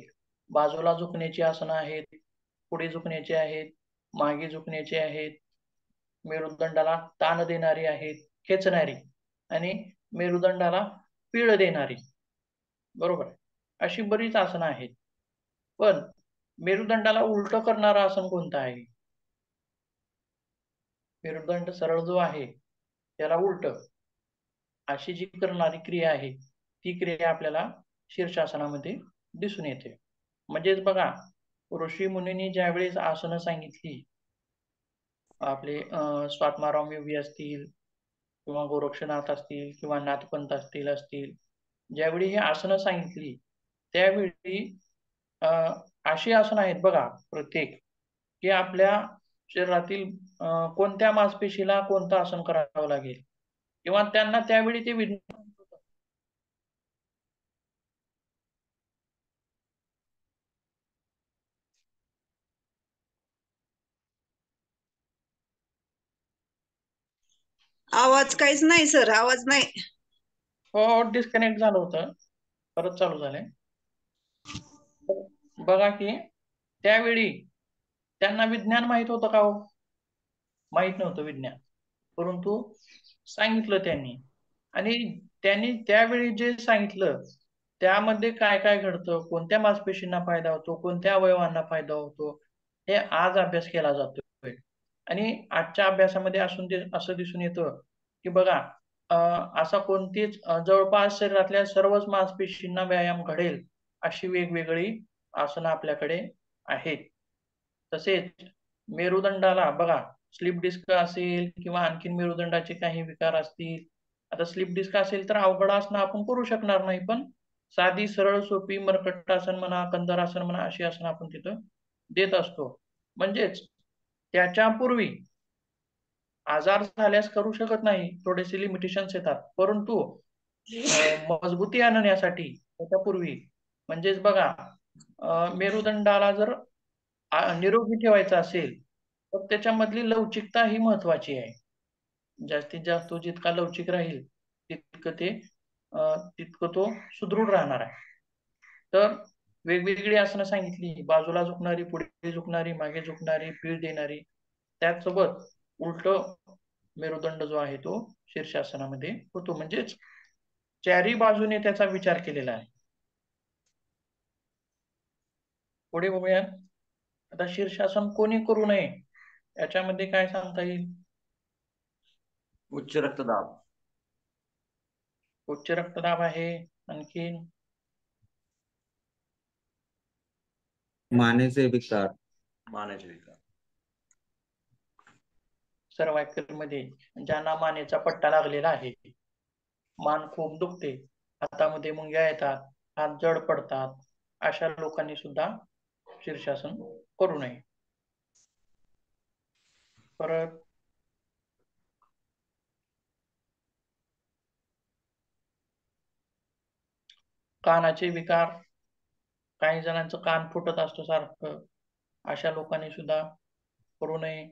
बाजूला झुकण्याची आसनं आहेत, पुढे झुकण्याची आहेत, मागे झुकण्याची आहेत, मेरुदंडाला ताण देणारी आहेत, खेचणारी, आणि मेरुदंडाला पीळ देणारी, बरोबर, अशी बरीच आसनं आहेत. पण मेरुदंडाला उलट करणारं आसन कोणतं आहे? मेरुदंड सरळ जो आहे त्याला उलट अशी जी करणारी क्रिया आहे, ती क्रिया आपल्याला शीर्षासनामध्ये दिसून येते. म्हणजेच बघा, ऋषी मुनींनी ज्यावेळेस आसनं सांगितली, आपले स्वात्माराम योगी असतील किंवा गोरक्षनाथ असतील किंवा नाथपंथ असतील, ज्यावेळी ही आसनं सांगितली, त्यावेळी अशी आसनं आहेत बघा प्रत्येक, की आपल्या शरीरातील कोणत्या मांसपेशीला कोणतं आसन करावं लागेल, किंवा त्यांना त्यावेळी ते विज्ञान. आवाज काहीच नाही सर, आवाज नाही. हो, डिस्कनेक्ट झालं होतं, परत चालू झालंय. बघा की त्यावेळी त्यांना विज्ञान माहित होतं का हो? माहित नव्हतं विज्ञान, परंतु सांगितलं त्यांनी. आणि त्यांनी त्यावेळी जे सांगितलं, त्यामध्ये काय काय घडतं, कोणत्या मांसपेशींना फायदा होतो, कोणत्या अवयवांना फायदा होतो, हे आज अभ्यास केला जातोय. आणि आजच्या अभ्यासामध्ये असं दिसून येतं की बघा, असा कोणतीच जवळपास शरीरातल्या सर्वच मांसपेशींना व्यायाम घडेल अशी वेगवेगळी आसनं आपल्याकडे आहेत. तसेच मेरुदंडाला बघा, स्लिप डिस्क असेल किंवा आणखीन मेरुदंडाचे काही विकार असतील, आता स्लिप डिस्क असेल तर अवघड आसनं आपण करू शकणार नाही, पण साधी सरळ सोपी मर्कटासन म्हणा, कंदरासन म्हणा, अशी आसनं आपण तिथं देत असतो. म्हणजेच त्याच्यापूर्वी आजार झाल्यास करू शकत नाही, थोडेसे लिमिटेशन्स येतात, परंतु मजबूती आणण्यासाठी त्याच्यापूर्वी म्हणजेच बघा मेरुदंडाला जर निरोगी ठेवायचा असेल तर त्याच्यामधली लवचिकता ही महत्वाची आहे. जास्तीत जास्त जितका लवचिक राहील तितकं तो सुदृढ राहणार आहे. तर वेगवेगळी आसनं सांगितली, बाजूला झुकणारी, पुढे झुकणारी, मागे झुकणारी, पीळ देणारी, त्याचसोबत उलट मेरुदंड जो आहे तो शीर्षासनामध्ये होतो, म्हणजेच चारी बाजूने त्याचा विचार केलेला आहे. पुढे बघूया. आता शीर्षासन कोणी करू नये याच्यामध्ये काय सांगता येईल? उच्च रक्तदाब. उच्च रक्तदाब आहे. आणखी मानेचे विकार. मानेचे विकार. सर्वायकल मध्ये ज्यांना मानेचा पट्टा लागलेला आहे, मान खूप दुखते, हातामध्ये मुंग्या येतात, हात जड पडतात, अशा लोकांनी सुद्धा शीर्षासन करू नये. परत कानाचे विकार, काही जणांचं कान फुटत असतो सारखं, अशा लोकांनी सुद्धा करू नये.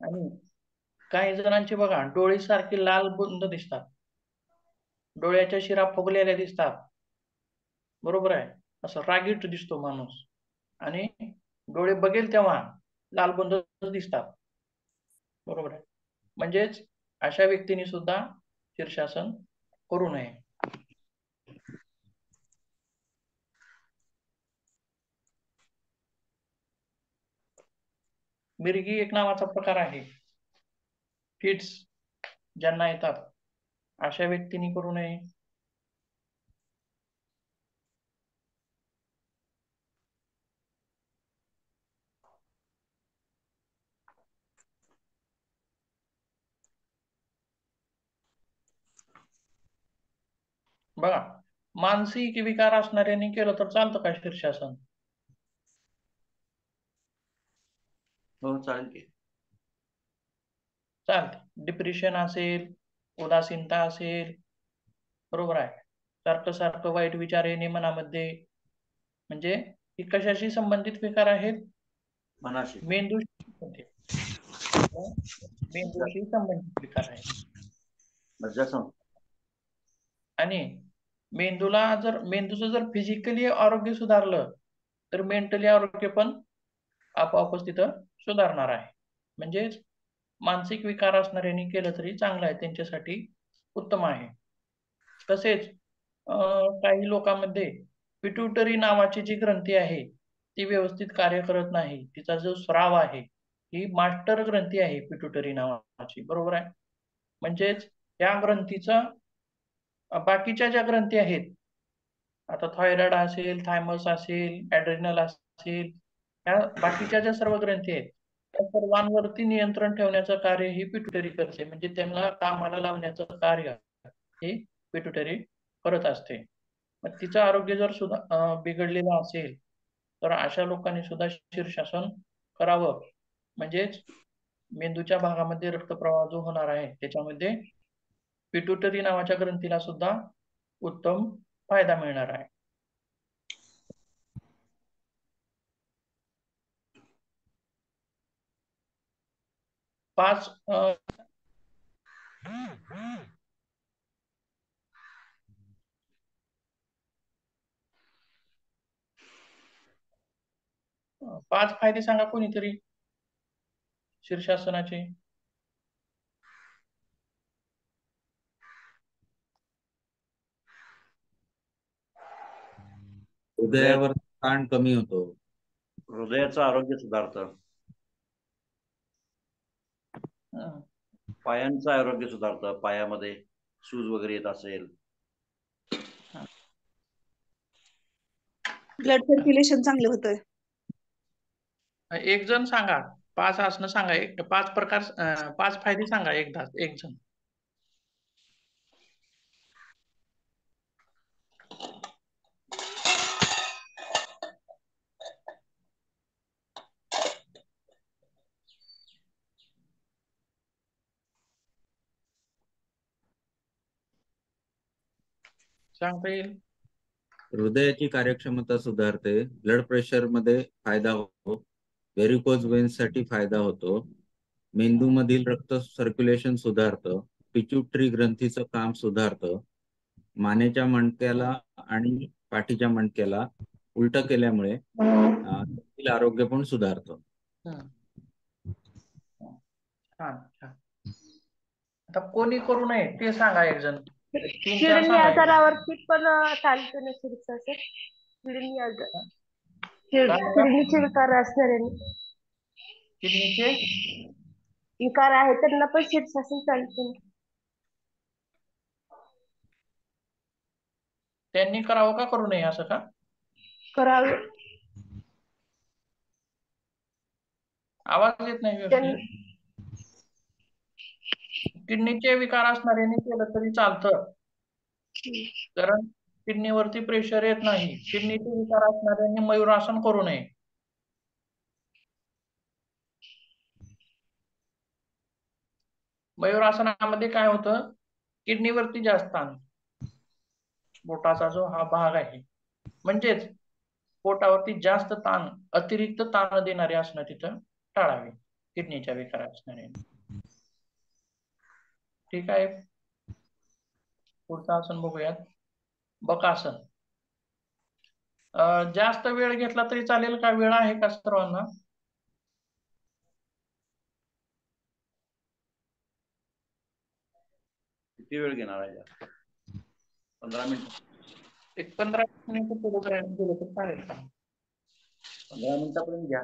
आणि काही जणांचे बघा डोळे सारखे लाल बुंद दिसतात, डोळ्याच्या शिरा फुगलेल्या दिसतात, बरोबर आहे, असं रागीट दिसतो माणूस, आणि डोळे बघेल तेव्हा लाल बुंद दिसतात, बरोबर आहे. म्हणजेच अशा व्यक्तीने सुद्धा शीर्षासन करू नये. मिरगी एक नावाचा प्रकार आहे, फिट्स ज्यांना येतात अशा व्यक्तींनी करू नये. बघा मानसिक विकार असणाऱ्यांनी केलं तर चालतं का शीर्षासन? हो चालेल की. चालतं. डिप्रेशन असेल, उदासीनता असेल, बरोबर आहे, सारखं सारखं वाईट विचार येणे मनामध्ये, म्हणजे ही कशाशी संबंधित विकार आहेत? मनाशी. मेंदूशी संबंधित विकार आहेत. मज्जासंस्था. आणि मेंदूचं जर फिजिकली आरोग्य सुधारलं तर मेंटली आरोग्य पण आपोआपच तिथं सुधारणार आहे. म्हणजेच मानसिक विकार असणाऱ्यांनी केलं तरी चांगलं आहे, त्यांच्यासाठी उत्तम आहे. तसेच काही लोकांमध्ये पिट्युटरी नावाची जी ग्रंथी आहे ती व्यवस्थित कार्य करत नाही, तिचा जो स्राव आहे ही मास्टर ग्रंथी आहे पिट्युटरी नावाची, बरोबर आहे. म्हणजेच या ग्रंथीचा बाकीच्या ज्या ग्रंथी आहेत, आता थायरॉइड असेल, थायमस असेल, ऍड्रिनल असेल, या बाकीच्या ज्या सर्व ग्रंथी आहेत त्या सर्वांवरती नियंत्रण ठेवण्याचं कार्य ही पिट्युटरी करते, म्हणजे त्यांना कामाला लावण्याचं कार्य हे पिट्युटरी करत असते. मग तिचं आरोग्य जर सुद्धा बिघडलेलं असेल तर अशा लोकांनी सुद्धा शीर्षासन करावं, म्हणजेच मेंदूच्या भागामध्ये रक्तप्रवाह जो होणार आहे त्याच्यामध्ये पिट्युटरी नावाच्या ग्रंथीला सुद्धा उत्तम फायदा मिळणार आहे. पाच फायदे सांगा कोणीतरी शीर्षासनाचे. हृदयावर ताण कमी होतो, हृदयाचं आरोग्य सुधारतं, पायांचं आरोग्य सुधारतं, पायामध्ये सूज वगैरे येत असेल, ब्लड सर्क्युलेशन चांगलं होतं. एक जण सांगा, 5 आसनं सांगा, 5 प्रकार, 5 फायदे सांगा एकदा, एक जण. सांगता येईल? हृदयाची कार्यक्षमता सुधारते, ब्लड प्रेशर मध्ये फायदा होतो, व्हेरिकोज वेन्स साठी फायदा होतो, मेंदूमधील रक्त सर्क्युलेशन सुधारतं, पिट्युटरी ग्रंथीचं काम सुधारतं, मानेच्या मणक्याला आणि पाठीच्या मणक्याला उलट केल्यामुळे त्यातील आरोग्य पण सुधारतं. हम्म. छान छान. आता कोणी करू नये ते सांगा एक जण. 3-4 किडनी सांगा एक जण. आजारावरती पण चालते ना शीर्षासन? किडनी आजार, काय बघा? किडनीचे विकार असणाऱ्यांनी, किडनीचे विकार आहे त्यांना पण शीर्षासन चालते ना? त्यांनी करावं का करू नये असं का? करावे. आवाज येत नाही व्यवस्थित. किडनीचे विकार असणाऱ्यांनी केलं तरी चालतं, कारण किडनीवरती प्रेशर येत नाही. किडनीचे विकार असणाऱ्यांनी मयूरासन करू नये. मयूरासनामध्ये काय होतं, किडनीवरती जास्त ताण, पोटाचा जो हा भाग आहे, म्हणजेच पोटावरती जास्त ताण, अतिरिक्त ताण देणारे आसनं तिथं टाळावे किडनीच्या विकार असणाऱ्यांनी. ठीक आहे. पुढचं आसन बघूयात, बकासन. जास्त वेळ घेतला तरी चालेल का? वेळ आहे का सर्वांना? किती वेळ घेणार आहे यात? 15 मिनिट. एक 15 मिनिटं पुढे गेलं तर चालेल का? 15 मिनिटापर्यंत घ्या.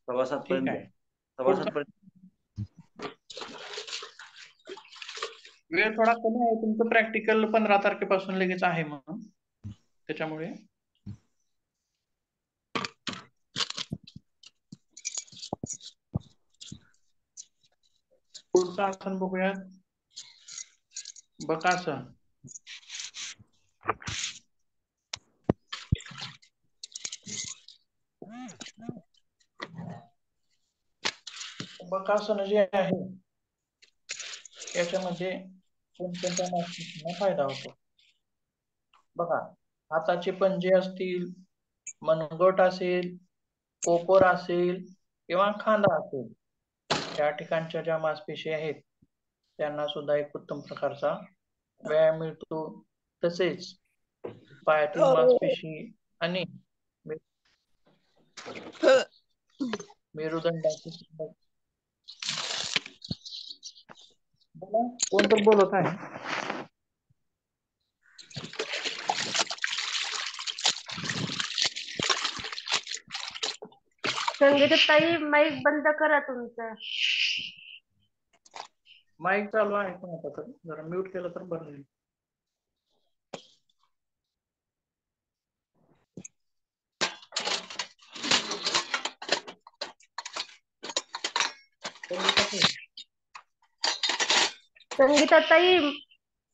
7:15 ठीक पर्यंत आहे. घ्या. 7:15 पर्यंत. वेळ थोडा कमी आहे. तुमचं प्रॅक्टिकल 15 तारखेपासून लगेच आहे म्हणून त्याच्यामुळे पुढचं आसन बघूया, बकासन. बकासन जे आहे त्याच्यामध्ये कोणकोणत्या मासपेशींना फायदा होतो? बघा, हाताचे पंजे असतील, मनगट असेल, कोपर असेल किंवा खांदा असेल, त्या ठिकाणच्या ज्या मासपेशी आहेत त्यांना सुद्धा एक उत्तम प्रकारचा व्यायाम मिळतो. तसेच पायातील मासपेशी आणि मेरुदंडाची सुद्धा. बोला, कोण तर बोलत आहे? संगीताताई माईक बंद करा तुमचा. माईक चालू आहे पण आता तर जरा म्यूट केलं तर बरं होईल. संगीताताई,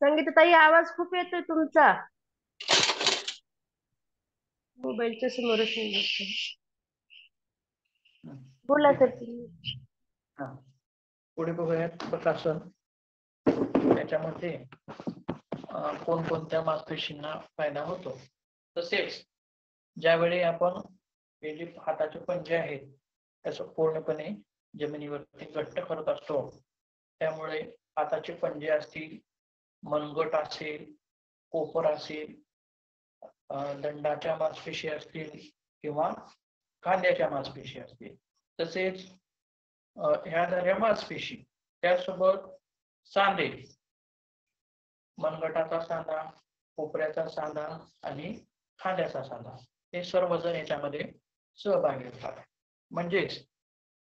संगीताताई आवाज खूप येतोय तुमचा. मोबाईलच्या समोरच नाही बसता. बोला तर तुम्ही. हा, पुढे बघूयात बकासन. त्याच्यामध्ये कोणकोणत्या मासपेशींना फायदा होतो. तसेच ज्यावेळी आपण हे जे हाताचे पंजे आहेत त्याचं पूर्णपणे जमिनीवरती घट्ट करत असतो, त्यामुळे हाताचे पंजे असतील, मनगट असेल, कोपर असेल, दंडाच्या मासपेशी असतील किंवा खांद्याच्या मासपेशी असतील, तसेच ह्या झाल्या मासपेशी, त्यासोबत सांधे, मनगटाचा सांधा, कोपऱ्याचा सांधा आणि खांद्याचा सांधा, हे सर्वजण याच्यामध्ये सहभागी होतात. म्हणजेच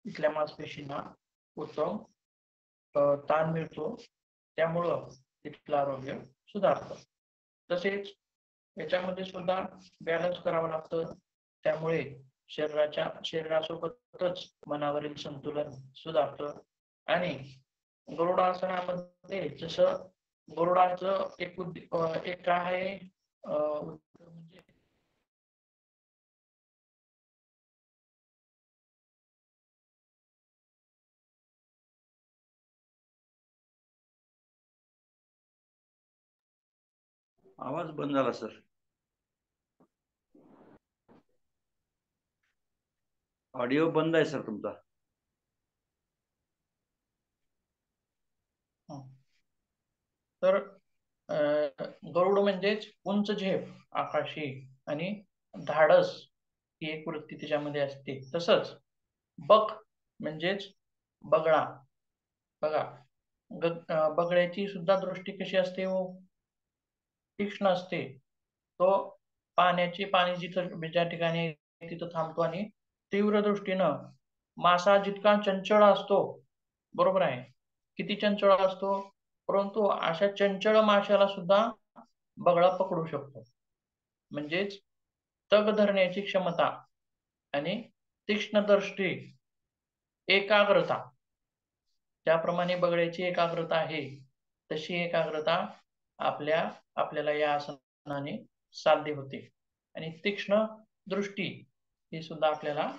इथल्या मासपेशींना उत्तम ताण मिळतो, त्यामुळं तिथलं आरोग्य सुधारतं. तसेच याच्यामध्ये सुद्धा बॅलन्स करावं लागतं, त्यामुळे शरीरासोबतच मनावरील संतुलन सुधारतं. आणि गरुडासनामध्ये जसं गरुडाचं एक काय आहे, आवाज बंद झाला सर. ऑडिओ बंद आहे सर तुमचा. तर गरुड म्हणजेच उंच झेप आकाशी आणि धाडस ही एक वृत्ती त्याच्यामध्ये असते. तसंच बक म्हणजेच बगळा. बघा, बगळ्याची सुद्धा दृष्टी कशी असते हो, तीक्ष्ण असते. तो पाणी जिथं ज्या ठिकाणी आहे तिथं थांबतो आणि तीव्र दृष्टीनं मासा जितका चंचल असतो, बरोबर आहे, किती चंचल असतो, परंतु अशा चंचल माशाला सुद्धा बगळा पकडू शकतो. म्हणजेच तग धरण्याची क्षमता आणि तीक्ष्ण दृष्टी, एकाग्रता, ज्याप्रमाणे बगळ्याची एकाग्रता आहे तशी एकाग्रता आपल्याला या आसनाने साध्य होते. आणि तीक्ष्ण दृष्टी ही सुद्धा आपल्याला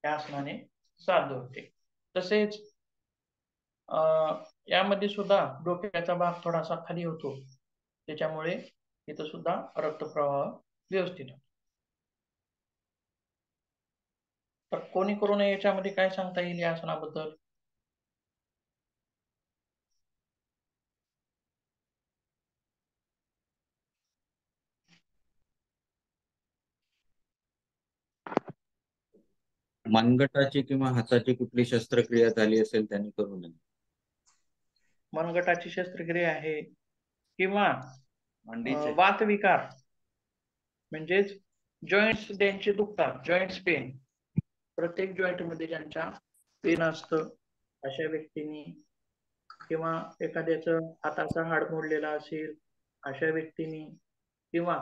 या आसनाने साध्य होते. तसेच यामध्ये सुद्धा डोक्याचा भाग थोडासा खाली होतो, त्याच्यामुळे इथं सुद्धा रक्तप्रवाह व्यवस्थित होतो. तर कोणी करू नये याच्यामध्ये काय सांगता येईल या आसनाबद्दल? मनगटाची किंवा हाताची कुठली शस्त्रक्रिया झाली असेल त्यांनी करू नये. मनगटाची शस्त्रक्रिया आहे किंवा मांडीचे वातविकार म्हणजेच जॉईंट्स ज्यांचे दुखतात, जॉईंट्स पेन, प्रत्येक जॉईंट मध्ये ज्यांच्या पेन असतं अशा व्यक्तींनी, किंवा एखाद्याचं हाताचा हाड मोडलेला असेल अशा व्यक्तींनी, किंवा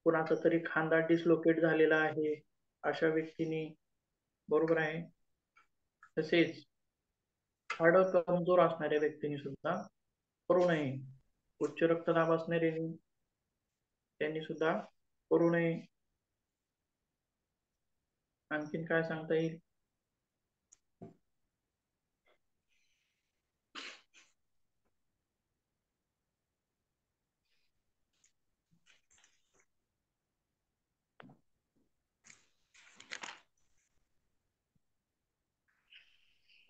कुणाचा तरी खांदा डिस्लोकेट झालेला आहे अशा व्यक्तींनी, बरोबर आहे. तसेच हाड कमजोर असणाऱ्या व्यक्तींनी सुद्धा करू नये. उच्च रक्तदाब असणाऱ्यांनी त्यांनी सुद्धा करू नये. आणखीन काय सांगता येईल?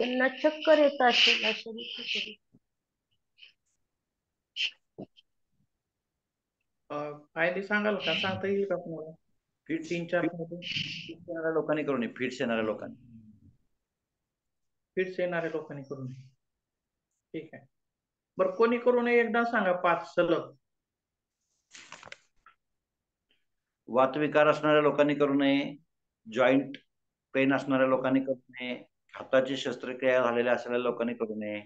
त्यांना चक्कर येत असेल अशा व्यक्तीकडे. फायदे सांगाल का, सांगता येईल का तुम्हाला? फिट्स 3-4 फिट्स येणाऱ्या लोकांनी करू नये. फिट्स येणाऱ्या लोकांनी. फिट्स येणाऱ्या लोकांनी करू नये. ठीक आहे. बरं, कोणी करू नये एकदा सांगा 5 सलग. वातविकार असणाऱ्या लोकांनी करू नये. जॉईंट पेन असणाऱ्या लोकांनी करू नये. हाताची शस्त्रक्रिया झालेल्या असलेल्या लोकांनी करू नये,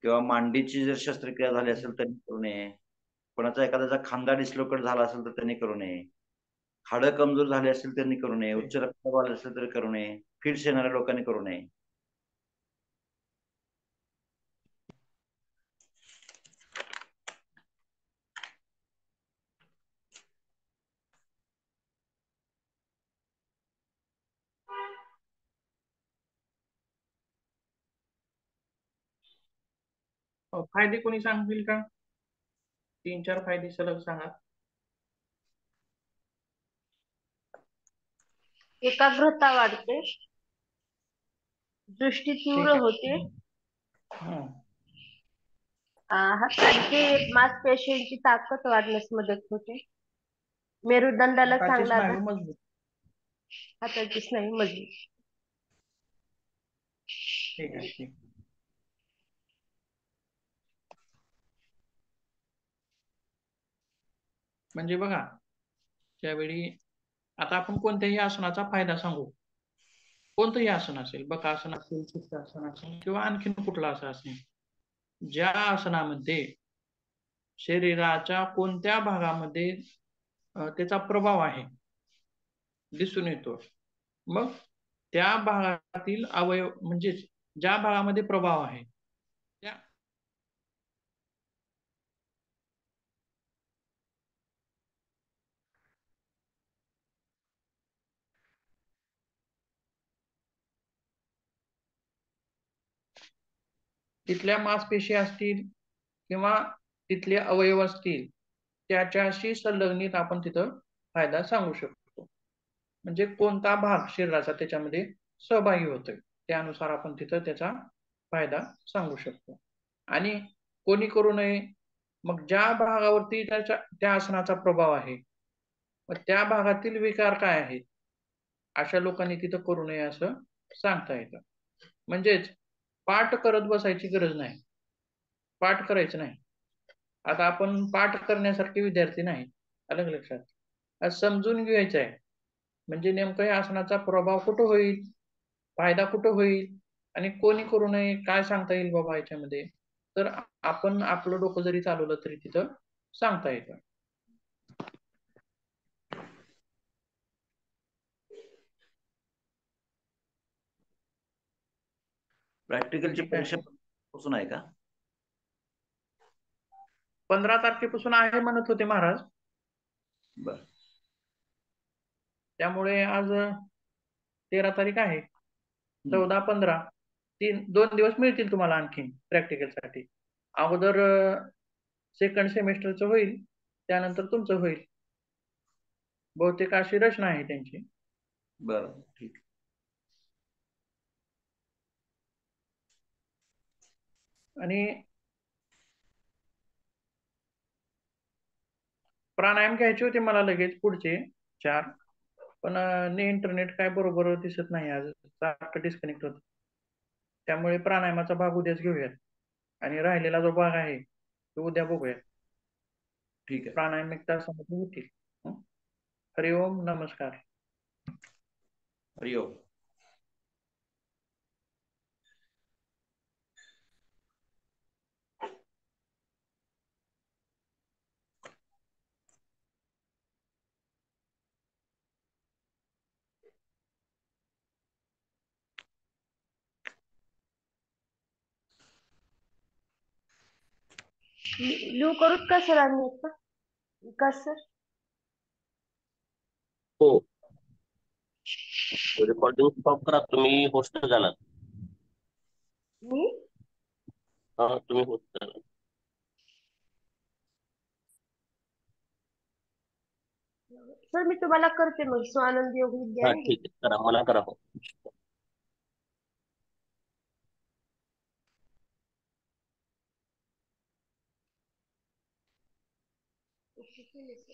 किंवा मांडीची जर शस्त्रक्रिया झाली असेल त्यांनी करू नये. कोणाचा एखाद्याचा खांदा डिस्लोकेट झाला असेल तर त्यांनी करू नये. हाडं कमजोर झाले असेल त्यांनी करू नये. उच्च रक्तदाब आले असेल तर करू नये. फिट्स येणाऱ्या लोकांनी करू नये. फायदे कोणी सांगतील का? 3-4 फायदे सलग सांगा. एकाग्रता वाढते, दृष्टी तीव्र ठीक आहे. होते, हं. हातांची मासपेशींची ताकद वाढण्यास मदत होते, मेरुदंडाला हाताचे चांगला स्नायू मजबूत. हाताची स्नायू मजबूत. ठीक आहे, ठीक. म्हणजे बघा, त्यावेळी आता आपण कोणत्याही आसनाचा फायदा सांगू. कोणतंही आसन असेल, बकासन असेल, सिद्धासन असेल, किंवा आणखीन कुठलं असं असेल, ज्या आसनामध्ये शरीराच्या कोणत्या भागामध्ये त्याचा प्रभाव आहे दिसून येतो, मग त्या भागातील अवयव म्हणजेच ज्या भागामध्ये प्रभाव आहे त्या तिथल्या मासपेशी असतील किंवा तिथले अवयव असतील त्याच्याशी संलग्नित आपण तिथं फायदा सांगू शकतो. म्हणजे कोणता भाग शरीराचा त्याच्यामध्ये सहभागी होतोय त्यानुसार आपण तिथं त्याचा फायदा सांगू शकतो. आणि कोणी करू नये, मग ज्या भागावरती त्या आसनाचा प्रभाव आहे, मग त्या भागातील विकार काय आहेत, अशा लोकांनी तिथं करू नये असं सांगता येतं. म्हणजेच पाठ करत बसायची गरज नाही, पाठ करायचं नाही. आता आपण पाठ करण्यासारखे विद्यार्थी नाही, अलग लक्षात. आज समजून घ्यायचं आहे, म्हणजे नेमकं या आसनाचा प्रभाव कुठं होईल, फायदा कुठं होईल, आणि कोणी करू नये, काय सांगता येईल बाबा याच्यामध्ये. तर आपण आपलं डोकं जरी चालवलं तरी तिथं सांगता येतं. प्रॅक्टिकलची ठीक परीक्षा आहे. पासून आहे का? 15 तारखेपासून आहे म्हणत होते महाराज. बर. त्यामुळे आज 13 तारीख आहे. 14, 15 2 दिवस मिळतील तुम्हाला आणखी प्रॅक्टिकल साठी. अगोदर सेकंड सेमेस्टरचं होईल, त्यानंतर तुमचं होईल. बहुतेक अशी रचना आहे त्यांची. बरं, ठीक. आणि प्राणायाम घ्यायचे होते मला लगेच पुढचे 4, पण इंटरनेट काय बरोबर दिसत नाही, आज सारखं डिस्कनेक्ट होत. त्यामुळे प्राणायामाचा भाग उद्याच घेऊयात, आणि राहिलेला जो भाग आहे तो उद्या बघूयात. ठीक आहे. प्राणायाम 1 तासामध्ये होतील. हरिओम, नमस्कार. हरिओम. लिव्ह करूच का सर आम्ही आता? विकास सर? हो, रेकॉर्डिंग स्टॉप करा. तुम्ही होस्ट झालात. मी हा, तुम्ही होस्ट झालात. सर मी तुम्हाला करते मग. स्वानंद योग विद्या हा, आहे. ठीक आहे, करा, मला करा. हो. ओके, केले सर.